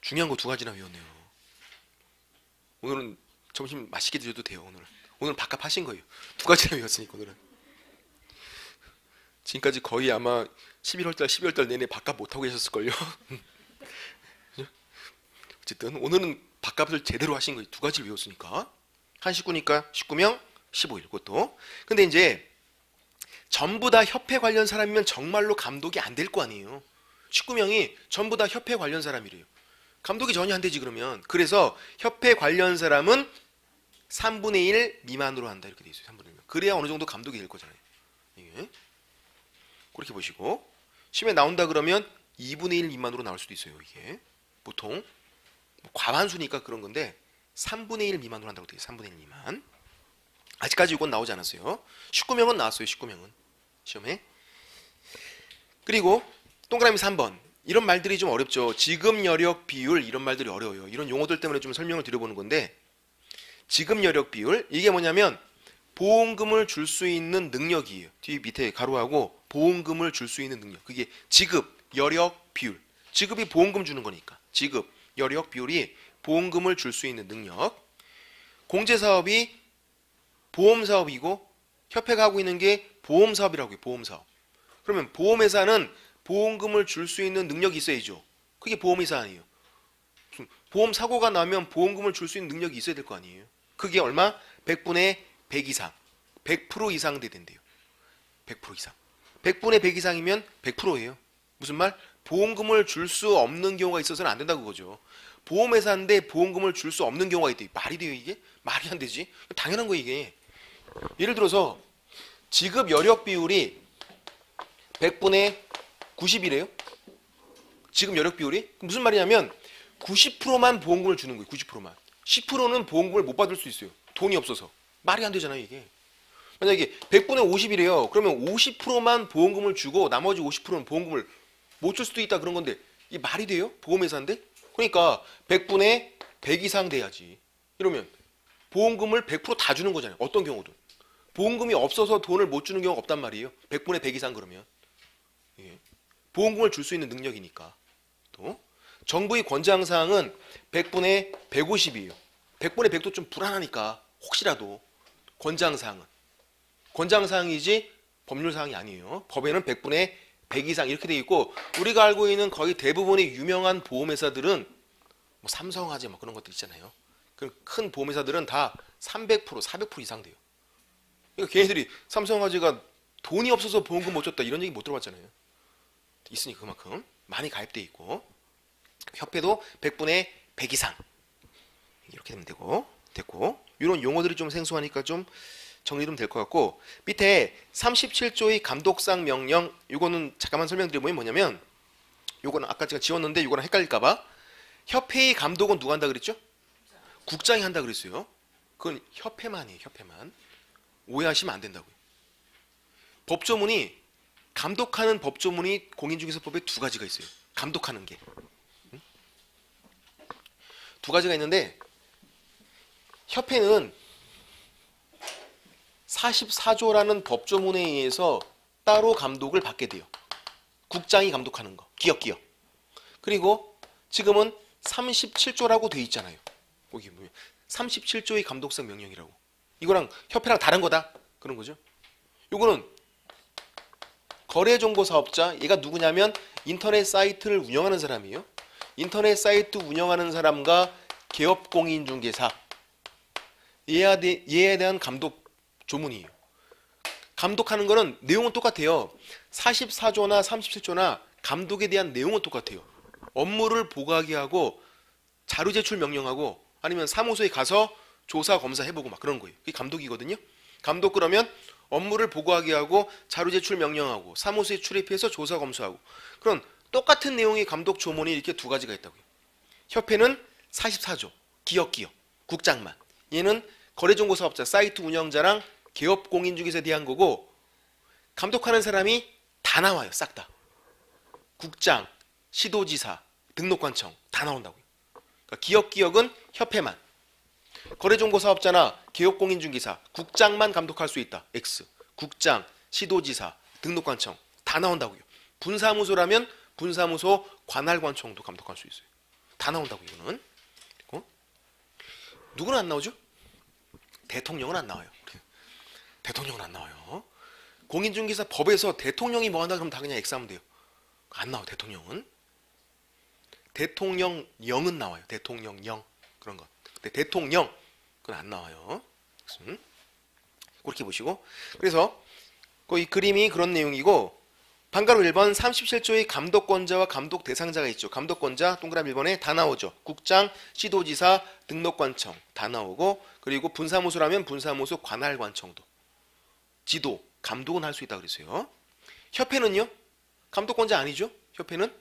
중요한 거 두 가지나 외웠네요. 오늘은 점심 맛있게 드셔도 돼요. 오늘은 밥값 하신 거예요. 두 가지나 외웠으니까 오늘은. 지금까지 거의 아마 11월달, 12월달 내내 밥값 못하고 계셨을걸요. 어쨌든 오늘은 밥값을 제대로 하신 거예요. 두 가지를 외웠으니까. 한 식구니까 19명, 15일. 그것도. 근데 이제 전부 다 협회 관련 사람이면 정말로 감독이 안 될 거 아니에요. 19명이 전부 다 협회 관련 사람이래요. 감독이 전혀 안 되지 그러면. 그래서 협회 관련 사람은 3분의 1 미만으로 한다 이렇게 돼 있어요. 3분의 1. 그래야 어느 정도 감독이 될 거잖아요. 이게. 그렇게 보시고 시험에 나온다 그러면 2분의 1 미만으로 나올 수도 있어요. 이게 보통 과반수니까 그런 건데 3분의 1 미만으로 한다고 되어 있어요. 3분의 1 미만. 아직까지 이건 나오지 않았어요. 19명은 나왔어요. 19명은 시험에. 그리고 동그라미 3번. 이런 말들이 좀 어렵죠. 지급 여력 비율 이런 말들이 어려워요. 이런 용어들 때문에 좀 설명을 드려보는 건데 지급 여력 비율 이게 뭐냐면 보험금을 줄 수 있는 능력이에요. 뒤 밑에 가로하고 보험금을 줄 수 있는 능력. 그게 지급 여력 비율. 지급이 보험금 주는 거니까. 지급 여력 비율이 보험금을 줄 수 있는 능력. 공제사업이 보험사업이고 협회가 하고 있는 게 보험사업이라고 해요. 보험사업. 그러면 보험회사는 보험금을 줄 수 있는 능력이 있어야죠. 그게 보험회사 아니에요. 보험 사고가 나면 보험금을 줄 수 있는 능력이 있어야 될 거 아니에요. 그게 얼마? 100분의 100 이상. 100% 이상 돼야 된대요. 100% 이상. 100분의 100 이상이면 100%예요. 무슨 말? 보험금을 줄 수 없는 경우가 있어서는 안 된다고 그거죠. 보험회사인데 보험금을 줄 수 없는 경우가 있대. 말이 돼요 이게? 말이 안 되지. 당연한 거 이게. 예를 들어서 지급 여력 비율이 100분의 90이래요. 지급 여력 비율이? 무슨 말이냐면 90%만 보험금을 주는 거예요. 90%만. 10%는 보험금을 못 받을 수 있어요. 돈이 없어서. 말이 안 되잖아요 이게. 만약에 100분의 50이래요. 그러면 50%만 보험금을 주고 나머지 50%는 보험금을 못 줄 수도 있다 그런 건데 이게 말이 돼요? 보험회사인데? 그러니까 100분의 100 이상 돼야지. 이러면 보험금을 100% 다 주는 거잖아요. 어떤 경우든. 보험금이 없어서 돈을 못 주는 경우가 없단 말이에요. 100분의 100 이상 그러면. 예. 보험금을 줄 수 있는 능력이니까. 또 정부의 권장사항은 100분의 150이에요. 100분의 100도 좀 불안하니까 혹시라도 권장사항은. 권장사항이지 법률사항이 아니에요. 법에는 100분의 100 이상 이렇게 돼 있고 우리가 알고 있는 거의 대부분의 유명한 보험회사들은 뭐 삼성화재 뭐 그런 것들 있잖아요. 큰 보험회사들은 다 300%, 400% 이상 돼요. 그러니까 걔네들이 삼성화재가 돈이 없어서 보험금 못 줬다 이런 얘기 못 들어봤잖아요. 있으니까 그만큼 많이 가입돼 있고 협회도 100분의 100 이상 이렇게 되면 됐고 이런 용어들이 좀 생소하니까 좀 정리하면 될 것 같고 밑에 37조의 감독상 명령 이거는 잠깐만 설명드리면 뭐냐면 요거는 아까 제가 지웠는데 이거랑 헷갈릴까봐 협회의 감독은 누가 한다 그랬죠? 국장이 한다 그랬어요. 그건 협회만이에요. 협회만. 오해하시면 안 된다고요. 법조문이 감독하는 법조문이 공인중개사법에 두 가지가 있어요. 감독하는 게. 두 가지가 있는데 협회는 44조라는 법조문에 의해서 따로 감독을 받게 돼요. 국장이 감독하는 거. 기업. 그리고 지금은 37조라고 돼 있잖아요. 거기 37조의 감독상 명령이라고. 이거랑 협회랑 다른 거다. 그런 거죠. 이거는 거래정보사업자, 얘가 누구냐면 인터넷 사이트를 운영하는 사람이에요. 인터넷 사이트 운영하는 사람과 개업공인중개사 얘에 대한 감독 조문이에요. 감독하는 거는 내용은 똑같아요. 44조나 37조나 감독에 대한 내용은 똑같아요. 업무를 보고하게 하고 자료 제출 명령하고 아니면 사무소에 가서 조사 검사해보고 막 그런 거예요. 그게 감독이거든요. 감독 그러면 업무를 보고하게 하고 자료 제출 명령하고 사무소에 출입해서 조사 검수하고 그런 똑같은 내용의 감독 조문이 이렇게 두 가지가 있다고요. 협회는 44조 기업 국장만, 얘는 거래정보사업자 사이트 운영자랑 개업 공인중개사에 대한 거고 감독하는 사람이 다 나와요. 싹 다. 국장, 시도지사, 등록관청 다 나온다고요. 그러니까 기업은 협회만, 거래정보사업자나 개업공인중개사 국장만 감독할 수 있다. X. 국장, 시도지사, 등록관청 다 나온다고요. 분사무소라면 분사무소 관할관청도 감독할 수 있어요. 다 나온다고 이거는. 누구는 안 나오죠? 대통령은 안 나와요. 대통령은 안 나와요. 공인중개사 법에서 대통령이 뭐 한다 그러면 다 그냥 X하면 돼요. 안 나와 대통령은. 대통령령은 나와요. 대통령령 그런 것. 근데 대통령 그건 안 나와요. 그렇게 보시고. 그래서 이 그림이 그런 내용이고 방가로 1번 37조의 감독권자와 감독 대상자가 있죠. 감독권자 동그라미 1번에 다 나오죠. 국장, 시도지사, 등록관청 다 나오고 그리고 분사무소라면 분사무소 관할관청도 지도, 감독은 할 수 있다고 그랬어요. 협회는요? 감독권자 아니죠? 협회는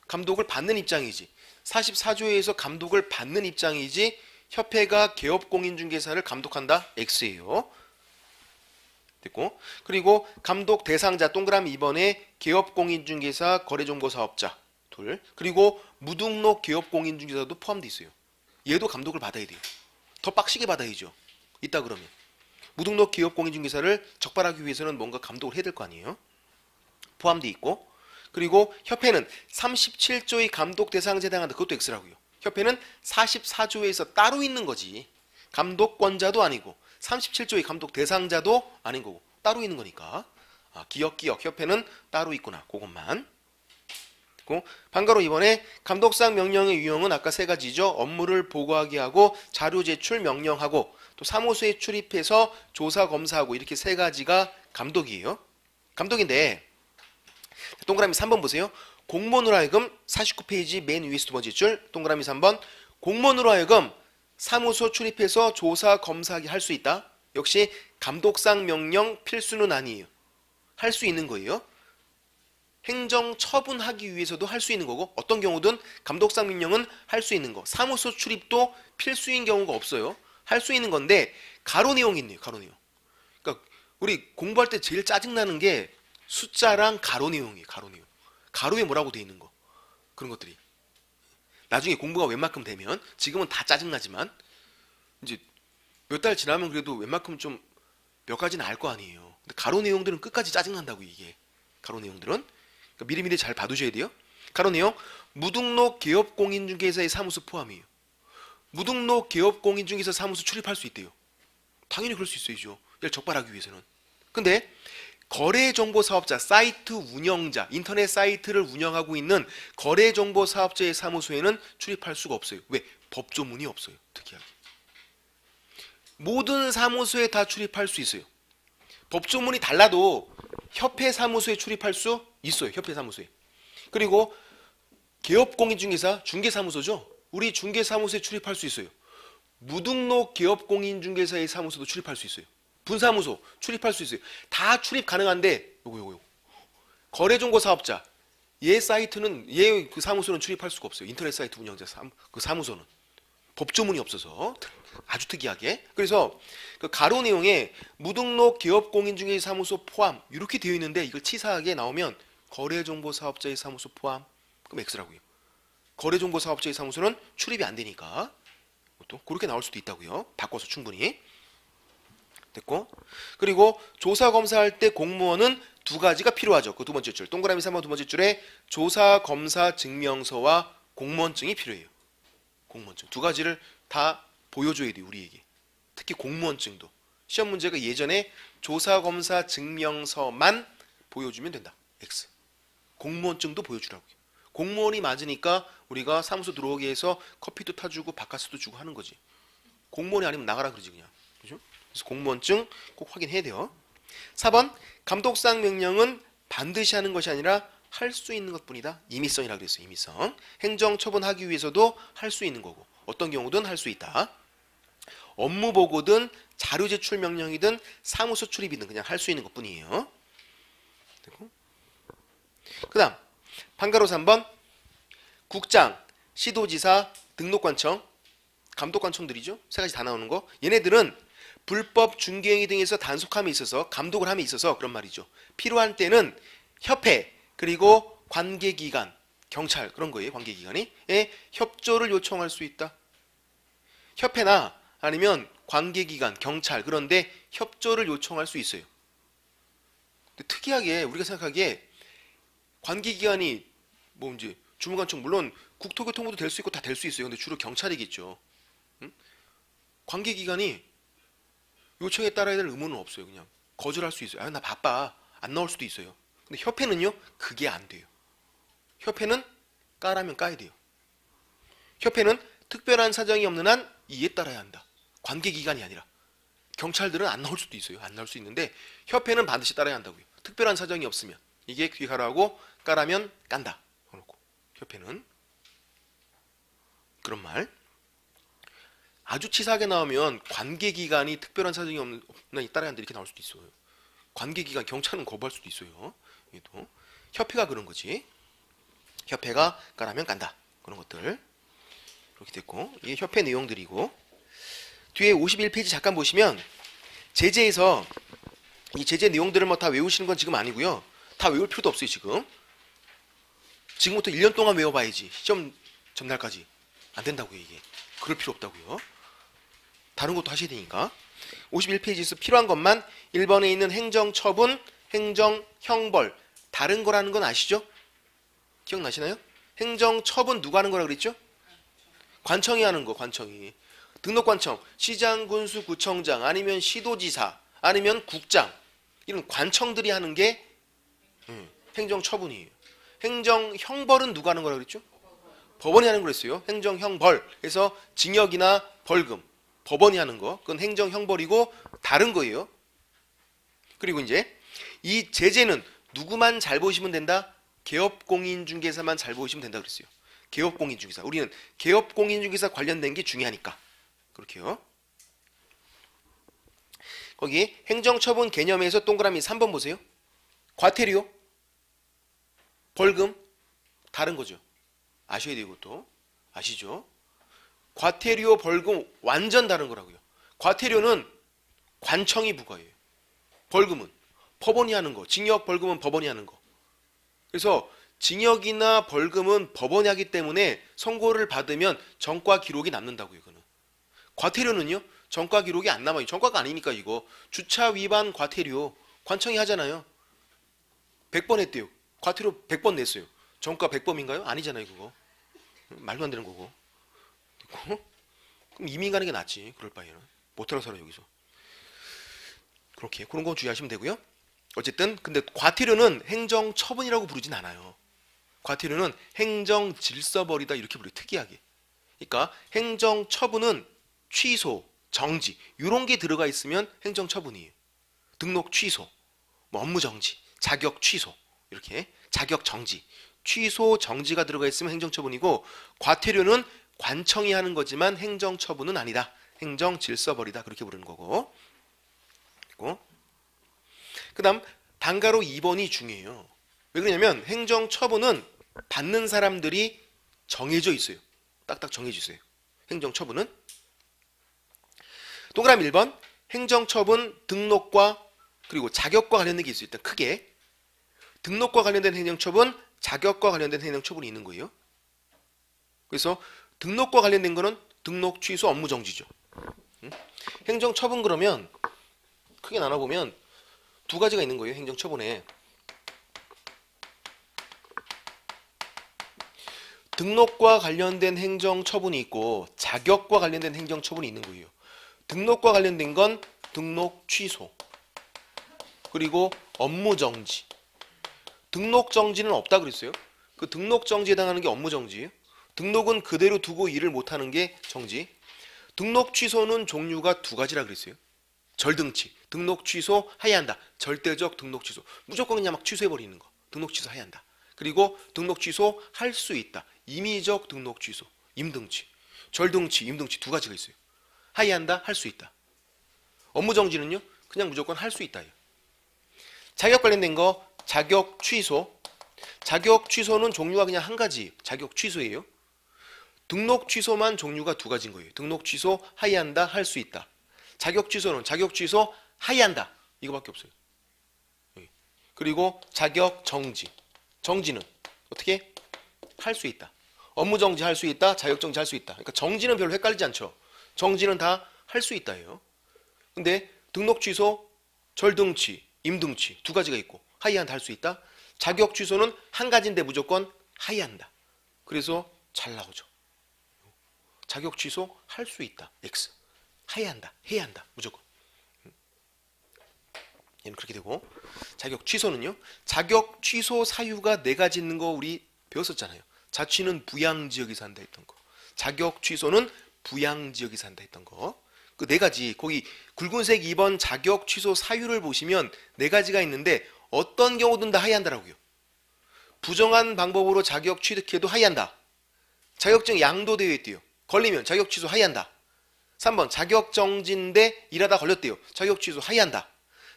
감독을 받는 입장이지. 44조에서 감독을 받는 입장이지 협회가 개업공인중개사를 감독한다? X예요. 됐고 그리고 감독 대상자 동그라미 2번에 개업공인중개사 거래정보사업자 둘 그리고 무등록 개업공인중개사도 포함되어 있어요. 얘도 감독을 받아야 돼요. 더 빡시게 받아야죠. 있다 그러면 무등록 개업공인중개사를 적발하기 위해서는 뭔가 감독을 해야 될 거 아니에요. 포함되어 있고 그리고 협회는 37조의 감독 대상자에 해당한다. 그것도 X라고요. 협회는 44조에서 따로 있는 거지. 감독권자도 아니고 37조의 감독 대상자도 아닌 거고 따로 있는 거니까 기억 협회는 따로 있구나. 그것만. 방가로 이번에 감독상 명령의 유형은 아까 세 가지죠. 업무를 보고하게 하고 자료 제출 명령하고 또 사무소에 출입해서 조사 검사하고 이렇게 세 가지가 감독이에요. 감독인데 동그라미 3번 보세요. 공무원으로 하여금 49페이지 맨 위에서 두 번째 줄 동그라미 3번 공무원으로 하여금 사무소 출입해서 조사 검사하게 할 수 있다. 역시 감독상 명령 필수는 아니에요. 할 수 있는 거예요. 행정 처분하기 위해서도 할 수 있는 거고 어떤 경우든 감독상 명령은 할 수 있는 거. 사무소 출입도 필수인 경우가 없어요. 할 수 있는 건데 가로 내용이 있네요. 가로 내용. 그러니까 우리 공부할 때 제일 짜증나는 게 숫자랑 가로 내용이에요. 가로 내용. 가로에 뭐라고 돼 있는 거. 그런 것들이. 나중에 공부가 웬만큼 되면 지금은 다 짜증나지만 이제 몇 달 지나면 그래도 웬만큼 좀 몇 가지는 알 거 아니에요. 근데 가로 내용들은 끝까지 짜증난다고 이게. 가로 내용들은. 그러니까 미리미리 잘 봐두셔야 돼요. 가로 내용 무등록 개업공인중개사의 사무소 포함이에요. 무등록 개업공인중개사 사무소 출입할 수 있대요. 당연히 그럴 수 있어야죠. 얘를 적발하기 위해서는. 근데 거래정보사업자, 사이트 운영자, 인터넷 사이트를 운영하고 있는 거래정보사업자의 사무소에는 출입할 수가 없어요. 왜? 법조문이 없어요. 특이하게. 모든 사무소에 다 출입할 수 있어요. 법조문이 달라도 협회 사무소에 출입할 수 있어요. 협회 사무소에. 그리고 개업공인중개사, 중개사무소죠. 우리 중개사무소에 출입할 수 있어요. 무등록 개업공인중개사의 사무소도 출입할 수 있어요. 분사무소 출입할 수 있어요. 다 출입 가능한데 요거 거래정보사업자 얘 사이트는 얘 그 사무소는 출입할 수가 없어요. 인터넷 사이트 운영자 그 사무소는 법조문이 없어서 아주 특이하게. 그래서 그 가로 내용에 무등록 개업공인중개사 사무소 포함 이렇게 되어 있는데 이걸 치사하게 나오면 거래정보사업자의 사무소 포함 그럼 X라고요. 거래정보사업자의 사무소는 출입이 안 되니까 또 그렇게 나올 수도 있다고요. 바꿔서 충분히. 됐고 그리고 조사 검사할 때 공무원은 두 가지가 필요하죠. 그 두 번째 줄 동그라미 3번 두 번째 줄에 조사 검사 증명서와 공무원증이 필요해요. 공무원증 두 가지를 다 보여줘야 돼요. 우리에게. 특히 공무원증도 시험 문제가 예전에 조사 검사 증명서만 보여주면 된다. X. 공무원증도 보여주라고요. 공무원이 맞으니까 우리가 사무소 들어오게 해서 커피도 타주고 바카스도 주고 하는 거지. 공무원이 아니면 나가라 그러지 그냥. 그죠? 그래서 공무원증 꼭 확인해야 돼요. 4번 감독상 명령은 반드시 하는 것이 아니라 할 수 있는 것뿐이다. 임의성이라고 그랬어요. 임의성. 행정 처분하기 위해서도 할 수 있는 거고 어떤 경우든 할 수 있다. 업무 보고든 자료 제출 명령이든 사무소 출입이든 그냥 할 수 있는 것뿐이에요. 그 다음 판가로 3번 국장, 시도지사, 등록관청, 감독관청들이죠. 세 가지 다 나오는 거. 얘네들은 불법 중개행위 등에서 단속함에 있어서 감독을 함에 있어서 그런 말이죠. 필요한 때는 협회 그리고 관계기관, 경찰 그런 거예요. 관계기관이 협조를 요청할 수 있다. 협회나 아니면 관계기관, 경찰 그런데 협조를 요청할 수 있어요. 근데 특이하게 우리가 생각하기에 관계기관이 뭐 이제 주무관청 물론 국토교통부도 될 수 있고 다 될 수 있어요. 근데 주로 경찰이겠죠. 응? 관계기관이 요청에 따라야 될 의무는 없어요. 그냥 거절할 수 있어요. 아, 나 바빠. 안 나올 수도 있어요. 근데 협회는요, 그게 안 돼요. 협회는 까라면 까야 돼요. 협회는 특별한 사정이 없는 한 이에 따라야 한다. 관계기관이 아니라. 경찰들은 안 나올 수도 있어요. 안 나올 수 있는데 협회는 반드시 따라야 한다고요. 특별한 사정이 없으면. 이게 귀하라고 까라면 깐다. 그렇고 협회는 그런 말. 아주 치사하게 나오면 관계기관이 특별한 사정이 없는 한 따라야 한다 이렇게 나올 수도 있어요. 관계기관 경찰은 거부할 수도 있어요. 얘도 협회가 그런 거지. 협회가 까라면 깐다. 그런 것들 이렇게 됐고 이게 협회 내용들이고 뒤에 51페이지 잠깐 보시면 제재에서 이 제재 내용들을 뭐 다 외우시는 건 지금 아니고요. 다 외울 필요도 없어요. 지금부터 1년 동안 외워봐야지. 시험 전날까지 안 된다고요. 이게 그럴 필요 없다고요. 다른 것도 하셔야 되니까 51페이지에서 필요한 것만 1번에 있는 행정처분, 행정형벌 다른 거라는 건 아시죠? 기억나시나요? 행정처분 누가 하는 거라 그랬죠? 관청이 하는 거. 관청이 등록관청, 시장, 군수, 구청장 아니면 시도지사 아니면 국장 이런 관청들이 하는 게 행정처분이에요. 행정형벌은 누가 하는 거라 그랬죠? 법원이 하는 거랬어요. 행정형벌 그래서 징역이나 벌금 법원이 하는 거 그건 행정형벌이고 다른 거예요. 그리고 이제 이 제재는 누구만 잘 보시면 된다? 개업공인중개사만 잘 보시면 된다 그랬어요. 개업공인중개사. 우리는 개업공인중개사 관련된 게 중요하니까 그렇게요. 거기 행정처분 개념에서 동그라미 3번 보세요. 과태료, 벌금 다른 거죠. 아셔야 돼요. 이것도 아시죠? 과태료, 벌금 완전 다른 거라고요. 과태료는 관청이 부과해요. 벌금은 법원이 하는 거. 징역, 벌금은 법원이 하는 거. 그래서 징역이나 벌금은 법원이 하기 때문에 선고를 받으면 전과 기록이 남는다고요. 이거는. 과태료는요. 전과 기록이 안 남아요. 전과가 아니니까 이거. 주차 위반 과태료 관청이 하잖아요. 100번 했대요. 과태료 100번 냈어요. 전과 100범인가요? 아니잖아요. 그거. 말도 안 되는 거고. 그럼 이민 가는 게 낫지. 그럴 바에는. 못하러 살아 여기서. 그렇게 그런 거 주의하시면 되고요. 어쨌든 근데 과태료는 행정처분이라고 부르진 않아요. 과태료는 행정질서벌이다 이렇게 부르요. 특이하게. 그러니까 행정처분은 취소, 정지 이런 게 들어가 있으면 행정처분이에요. 등록 취소, 뭐 업무 정지, 자격 취소 이렇게 자격 정지, 취소, 정지가 들어가 있으면 행정처분이고 과태료는 관청이 하는 거지만 행정처분은 아니다. 행정질서벌이다 그렇게 부르는 거고. 그 다음 단가로 2번이 중요해요. 왜 그러냐면 행정처분은 받는 사람들이 정해져 있어요. 딱딱 정해져 있어요. 행정처분은 동그라미 1번 행정처분 등록과 그리고 자격과 관련된 게 있어요. 일단 크게 등록과 관련된 행정처분, 자격과 관련된 행정처분이 있는 거예요. 그래서 등록과 관련된 거는 등록 취소 업무 정지죠. 행정처분 그러면 크게 나눠보면 두 가지가 있는 거예요. 행정처분에 등록과 관련된 행정처분이 있고 자격과 관련된 행정처분이 있는 거예요. 등록과 관련된 건 등록 취소 그리고 업무 정지. 등록 정지는 없다 그랬어요. 그 등록 정지에 해당하는 게 업무 정지예요. 등록은 그대로 두고 일을 못하는 게 정지. 등록 취소는 종류가 두 가지라 그랬어요. 절등치, 등록 취소 해야 한다. 절대적 등록 취소, 무조건 그냥 막 취소해버리는 거. 등록 취소 해야 한다. 그리고 등록 취소 할 수 있다. 임의적 등록 취소, 임등치. 절등치, 임등치 두 가지가 있어요. 하이한다, 할 수 있다. 업무정지는요, 그냥 무조건 할 수 있다. 자격 관련된 거, 자격 취소. 자격 취소는 종류가 그냥 한 가지, 자격 취소예요. 등록 취소만 종류가 두 가지인 거예요. 등록 취소, 하이한다, 할 수 있다. 자격 취소는 자격 취소, 하이한다. 이거밖에 없어요. 그리고 자격 정지. 정지는 어떻게? 할 수 있다. 업무 정지 할 수 있다. 자격 정지 할 수 있다. 그러니까 정지는 별로 헷갈리지 않죠. 정지는 다 할 수 있다예요. 근데 등록 취소, 절등치, 임등치 두 가지가 있고 하이한다 할 수 있다. 자격 취소는 한 가지인데 무조건 하이한다. 그래서 잘 나오죠. 자격 취소 할 수 있다. X. 하이한다. 해야 한다. 무조건. 얘는 그렇게 되고 자격 취소는요. 자격 취소 사유가 네 가지 있는 거 우리 배웠었잖아요. 자취는 부양지역에서 한다 했던 거. 자격 취소는 부양지역에서 한다 했던 거. 그 네 가지 거기 굵은색 2번 자격 취소 사유를 보시면 네 가지가 있는데 어떤 경우든 다 하이한다라고요. 부정한 방법으로 자격 취득해도 하이한다. 자격증 양도되어 있대요. 걸리면 자격 취소 하이한다. 3번 자격 정지인데 일하다 걸렸대요. 자격 취소 하이한다.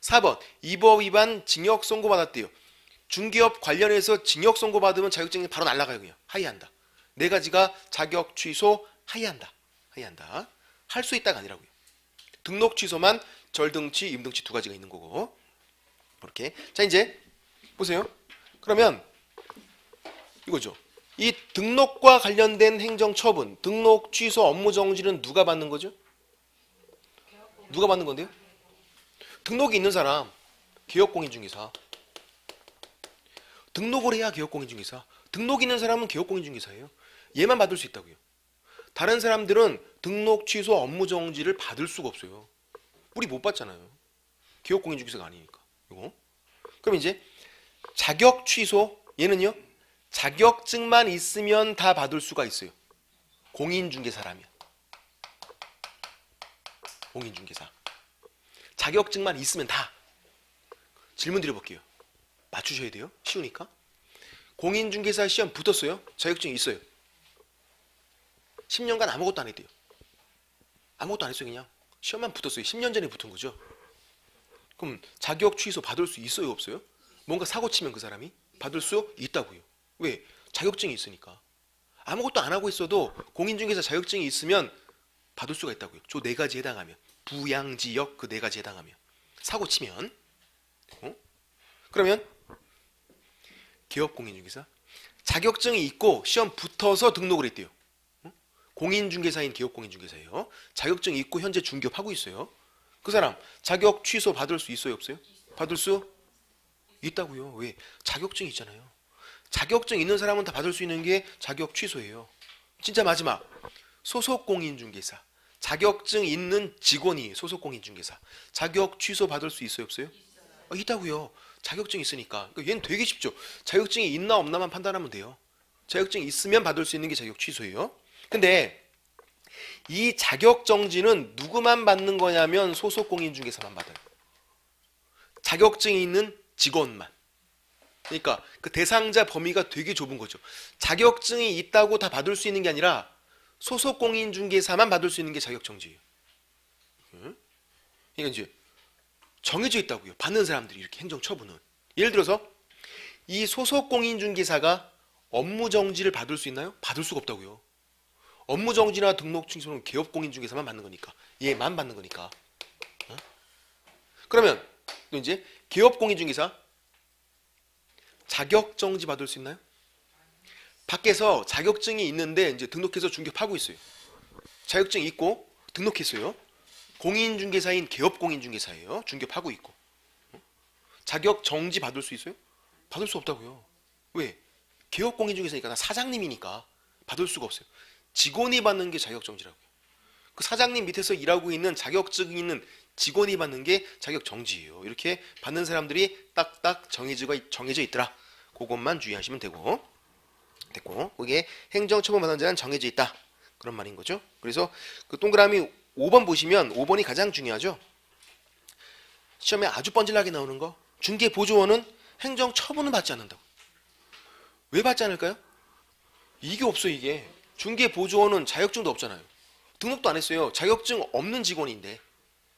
4번 입법 위반 징역 선고 받았대요. 중기업 관련해서 징역 선고 받으면 자격증이 바로 날아가요. 그냥 하이한다. 네 가지가 자격 취소 하이한다. 하이한다. 할 수 있다가 아니라고요. 등록 취소만 절등치, 임등치 두 가지가 있는 거고. 이렇게. 자, 이제 보세요. 그러면 이거죠. 이 등록과 관련된 행정처분, 등록 취소, 업무 정지는 누가 받는 거죠? 누가 받는 건데요? 등록이 있는 사람, 개업공인중개사. 등록을 해야 개업공인중개사. 등록 있는 사람은 개업공인중개사예요. 얘만 받을 수 있다고요. 다른 사람들은 등록 취소, 업무 정지를 받을 수가 없어요. 우리 못 받잖아요. 개업공인중개사가 아니니까. 이거. 그럼 이제 자격 취소, 얘는요. 자격증만 있으면 다 받을 수가 있어요. 공인중개사라면. 공인중개사. 자격증만 있으면 다. 질문 드려볼게요. 맞추셔야 돼요. 쉬우니까. 공인중개사 시험 붙었어요? 자격증이 있어요. 10년간 아무것도 안 했대요. 아무것도 안 했어요. 그냥 시험만 붙었어요. 10년 전에 붙은 거죠. 그럼 자격 취소 받을 수 있어요? 없어요? 뭔가 사고 치면 그 사람이 받을 수 있다고요. 왜? 자격증이 있으니까. 아무것도 안 하고 있어도 공인중개사 자격증이 있으면 받을 수가 있다고요. 저 네 가지에 해당하면. 부양지역 그 네 가지에 해당하면. 사고 치면. 그러면 개업공인중개사. 자격증이 있고 시험 붙어서 등록을 했대요. 공인중개사인 개업공인중개사예요. 자격증이 있고 현재 중개업하고 있어요. 그 사람 자격 취소 받을 수 있어요? 없어요? 받을 수 있다고요. 왜? 자격증이 있잖아요. 자격증 있는 사람은 다 받을 수 있는 게 자격 취소예요. 진짜 마지막 소속공인중개사. 자격증 있는 직원이 소속공인중개사. 자격 취소 받을 수 있어요? 없어요? 있다고요. 자격증이 있으니까. 그러니까 얘는 되게 쉽죠. 자격증이 있나 없나만 판단하면 돼요. 자격증이 있으면 받을 수 있는 게 자격 취소예요. 근데 이 자격 정지는 누구만 받는 거냐면 소속공인중개사만 받아요. 자격증이 있는 직원만. 그러니까 그 대상자 범위가 되게 좁은 거죠. 자격증이 있다고 다 받을 수 있는 게 아니라 소속공인중개사만 받을 수 있는 게 자격정지예요. 그러니까 이제 정해져 있다고요. 받는 사람들이 이렇게 행정처분은. 예를 들어서 이 소속공인중개사가 업무정지를 받을 수 있나요? 받을 수가 없다고요. 업무정지나 등록 취소는 개업공인중개사만 받는 거니까. 얘만 받는 거니까. 그러면 또 이제 개업공인중개사 자격정지 받을 수 있나요? 밖에서 자격증이 있는데 이제 등록해서 중개업하고 있어요. 자격증이 있고 등록했어요. 공인중개사인 개업공인중개사예요. 중개업하고 있고. 자격정지 받을 수 있어요? 받을 수 없다고요. 왜? 개업공인중개사니까 나 사장님이니까 받을 수가 없어요. 직원이 받는 게 자격정지라고요. 그 사장님 밑에서 일하고 있는 자격증이 있는 직원이 받는 게 자격정지예요. 이렇게 받는 사람들이 딱딱 정해져 있더라. 그것만 주의하시면 되고. 됐고. 그게 행정처분 받는 자는 정해져 있다. 그런 말인 거죠. 그래서 그 동그라미 5번 보시면 5번이 가장 중요하죠. 시험에 아주 뻔질나게 나오는 거. 중개보조원은 행정처분은 받지 않는다고. 왜 받지 않을까요? 이게 없어 이게. 중개보조원은 자격증도 없잖아요. 등록도 안 했어요. 자격증 없는 직원인데.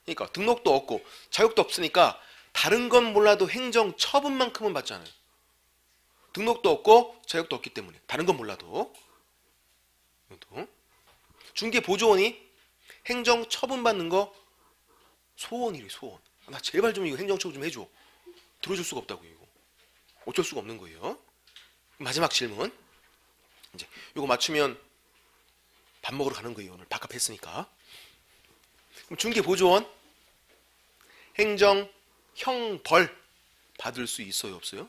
그러니까 등록도 없고 자격도 없으니까 다른 건 몰라도 행정처분만큼은 받잖아요. 등록도 없고 자격도 없기 때문에 다른 건 몰라도. 중개보조원이 행정처분 받는 거 소원이래. 소원. 나 제발 좀 이거 행정처분 좀 해줘. 들어줄 수가 없다고 이거. 어쩔 수가 없는 거예요. 마지막 질문. 이제 이거 맞추면 밥 먹으러 가는 거예요. 오늘 밥값 했으니까. 그럼 중개보조원 행정 형벌 받을 수 있어요, 없어요?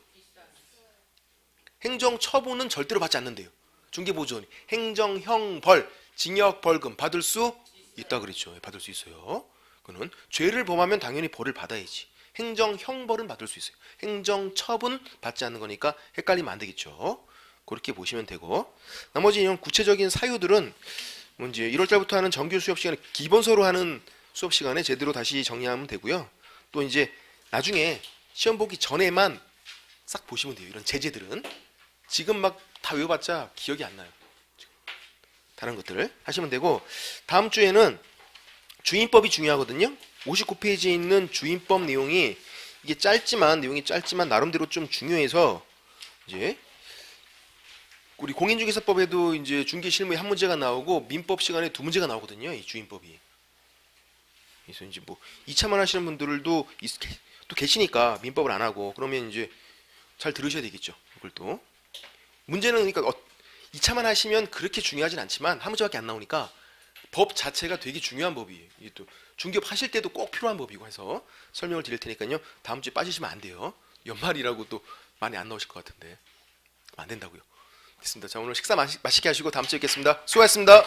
행정처분은 절대로 받지 않는데요. 중개보조원이 행정 형벌, 징역 벌금 받을 수 있다 그랬죠. 받을 수 있어요. 그는 죄를 범하면 당연히 벌을 받아야지. 행정 형벌은 받을 수 있어요. 행정처분 받지 않는 거니까 헷갈리면 안 되겠죠. 그렇게 보시면 되고, 나머지 이런 구체적인 사유들은 뭐 이제 1월 달부터 하는 정규 수업 시간에 기본서로 하는 수업 시간에 제대로 다시 정리하면 되고요. 또 이제 나중에 시험 보기 전에만 싹 보시면 돼요. 이런 제재들은 지금 막 다 외워봤자 기억이 안 나요. 다른 것들을 하시면 되고, 다음 주에는 주임법이 중요하거든요. 59페이지에 있는 주임법 내용이 이게 내용이 짧지만 나름대로 좀 중요해서 이제 우리 공인중개사법에도 이제 중개실무에 한 문제가 나오고 민법 시간에 두 문제가 나오거든요. 이 주임법이. 그래서 이제 뭐 2차만 하시는 분들도 또 계시니까 민법을 안 하고 그러면 이제 잘 들으셔야 되겠죠. 이걸 또 문제는 그러니까 2차만 하시면 그렇게 중요하진 않지만 한 문제밖에 안 나오니까 법 자체가 되게 중요한 법이에요. 이게 또 중개업 하실 때도 꼭 필요한 법이고 해서 설명을 드릴 테니까요. 다음 주에 빠지시면 안 돼요. 연말이라고 또 많이 안 나오실 것 같은데 안 된다고요. 됐습니다. 자, 오늘 식사 맛있게 하시고 다음 주에 뵙겠습니다. 수고하셨습니다.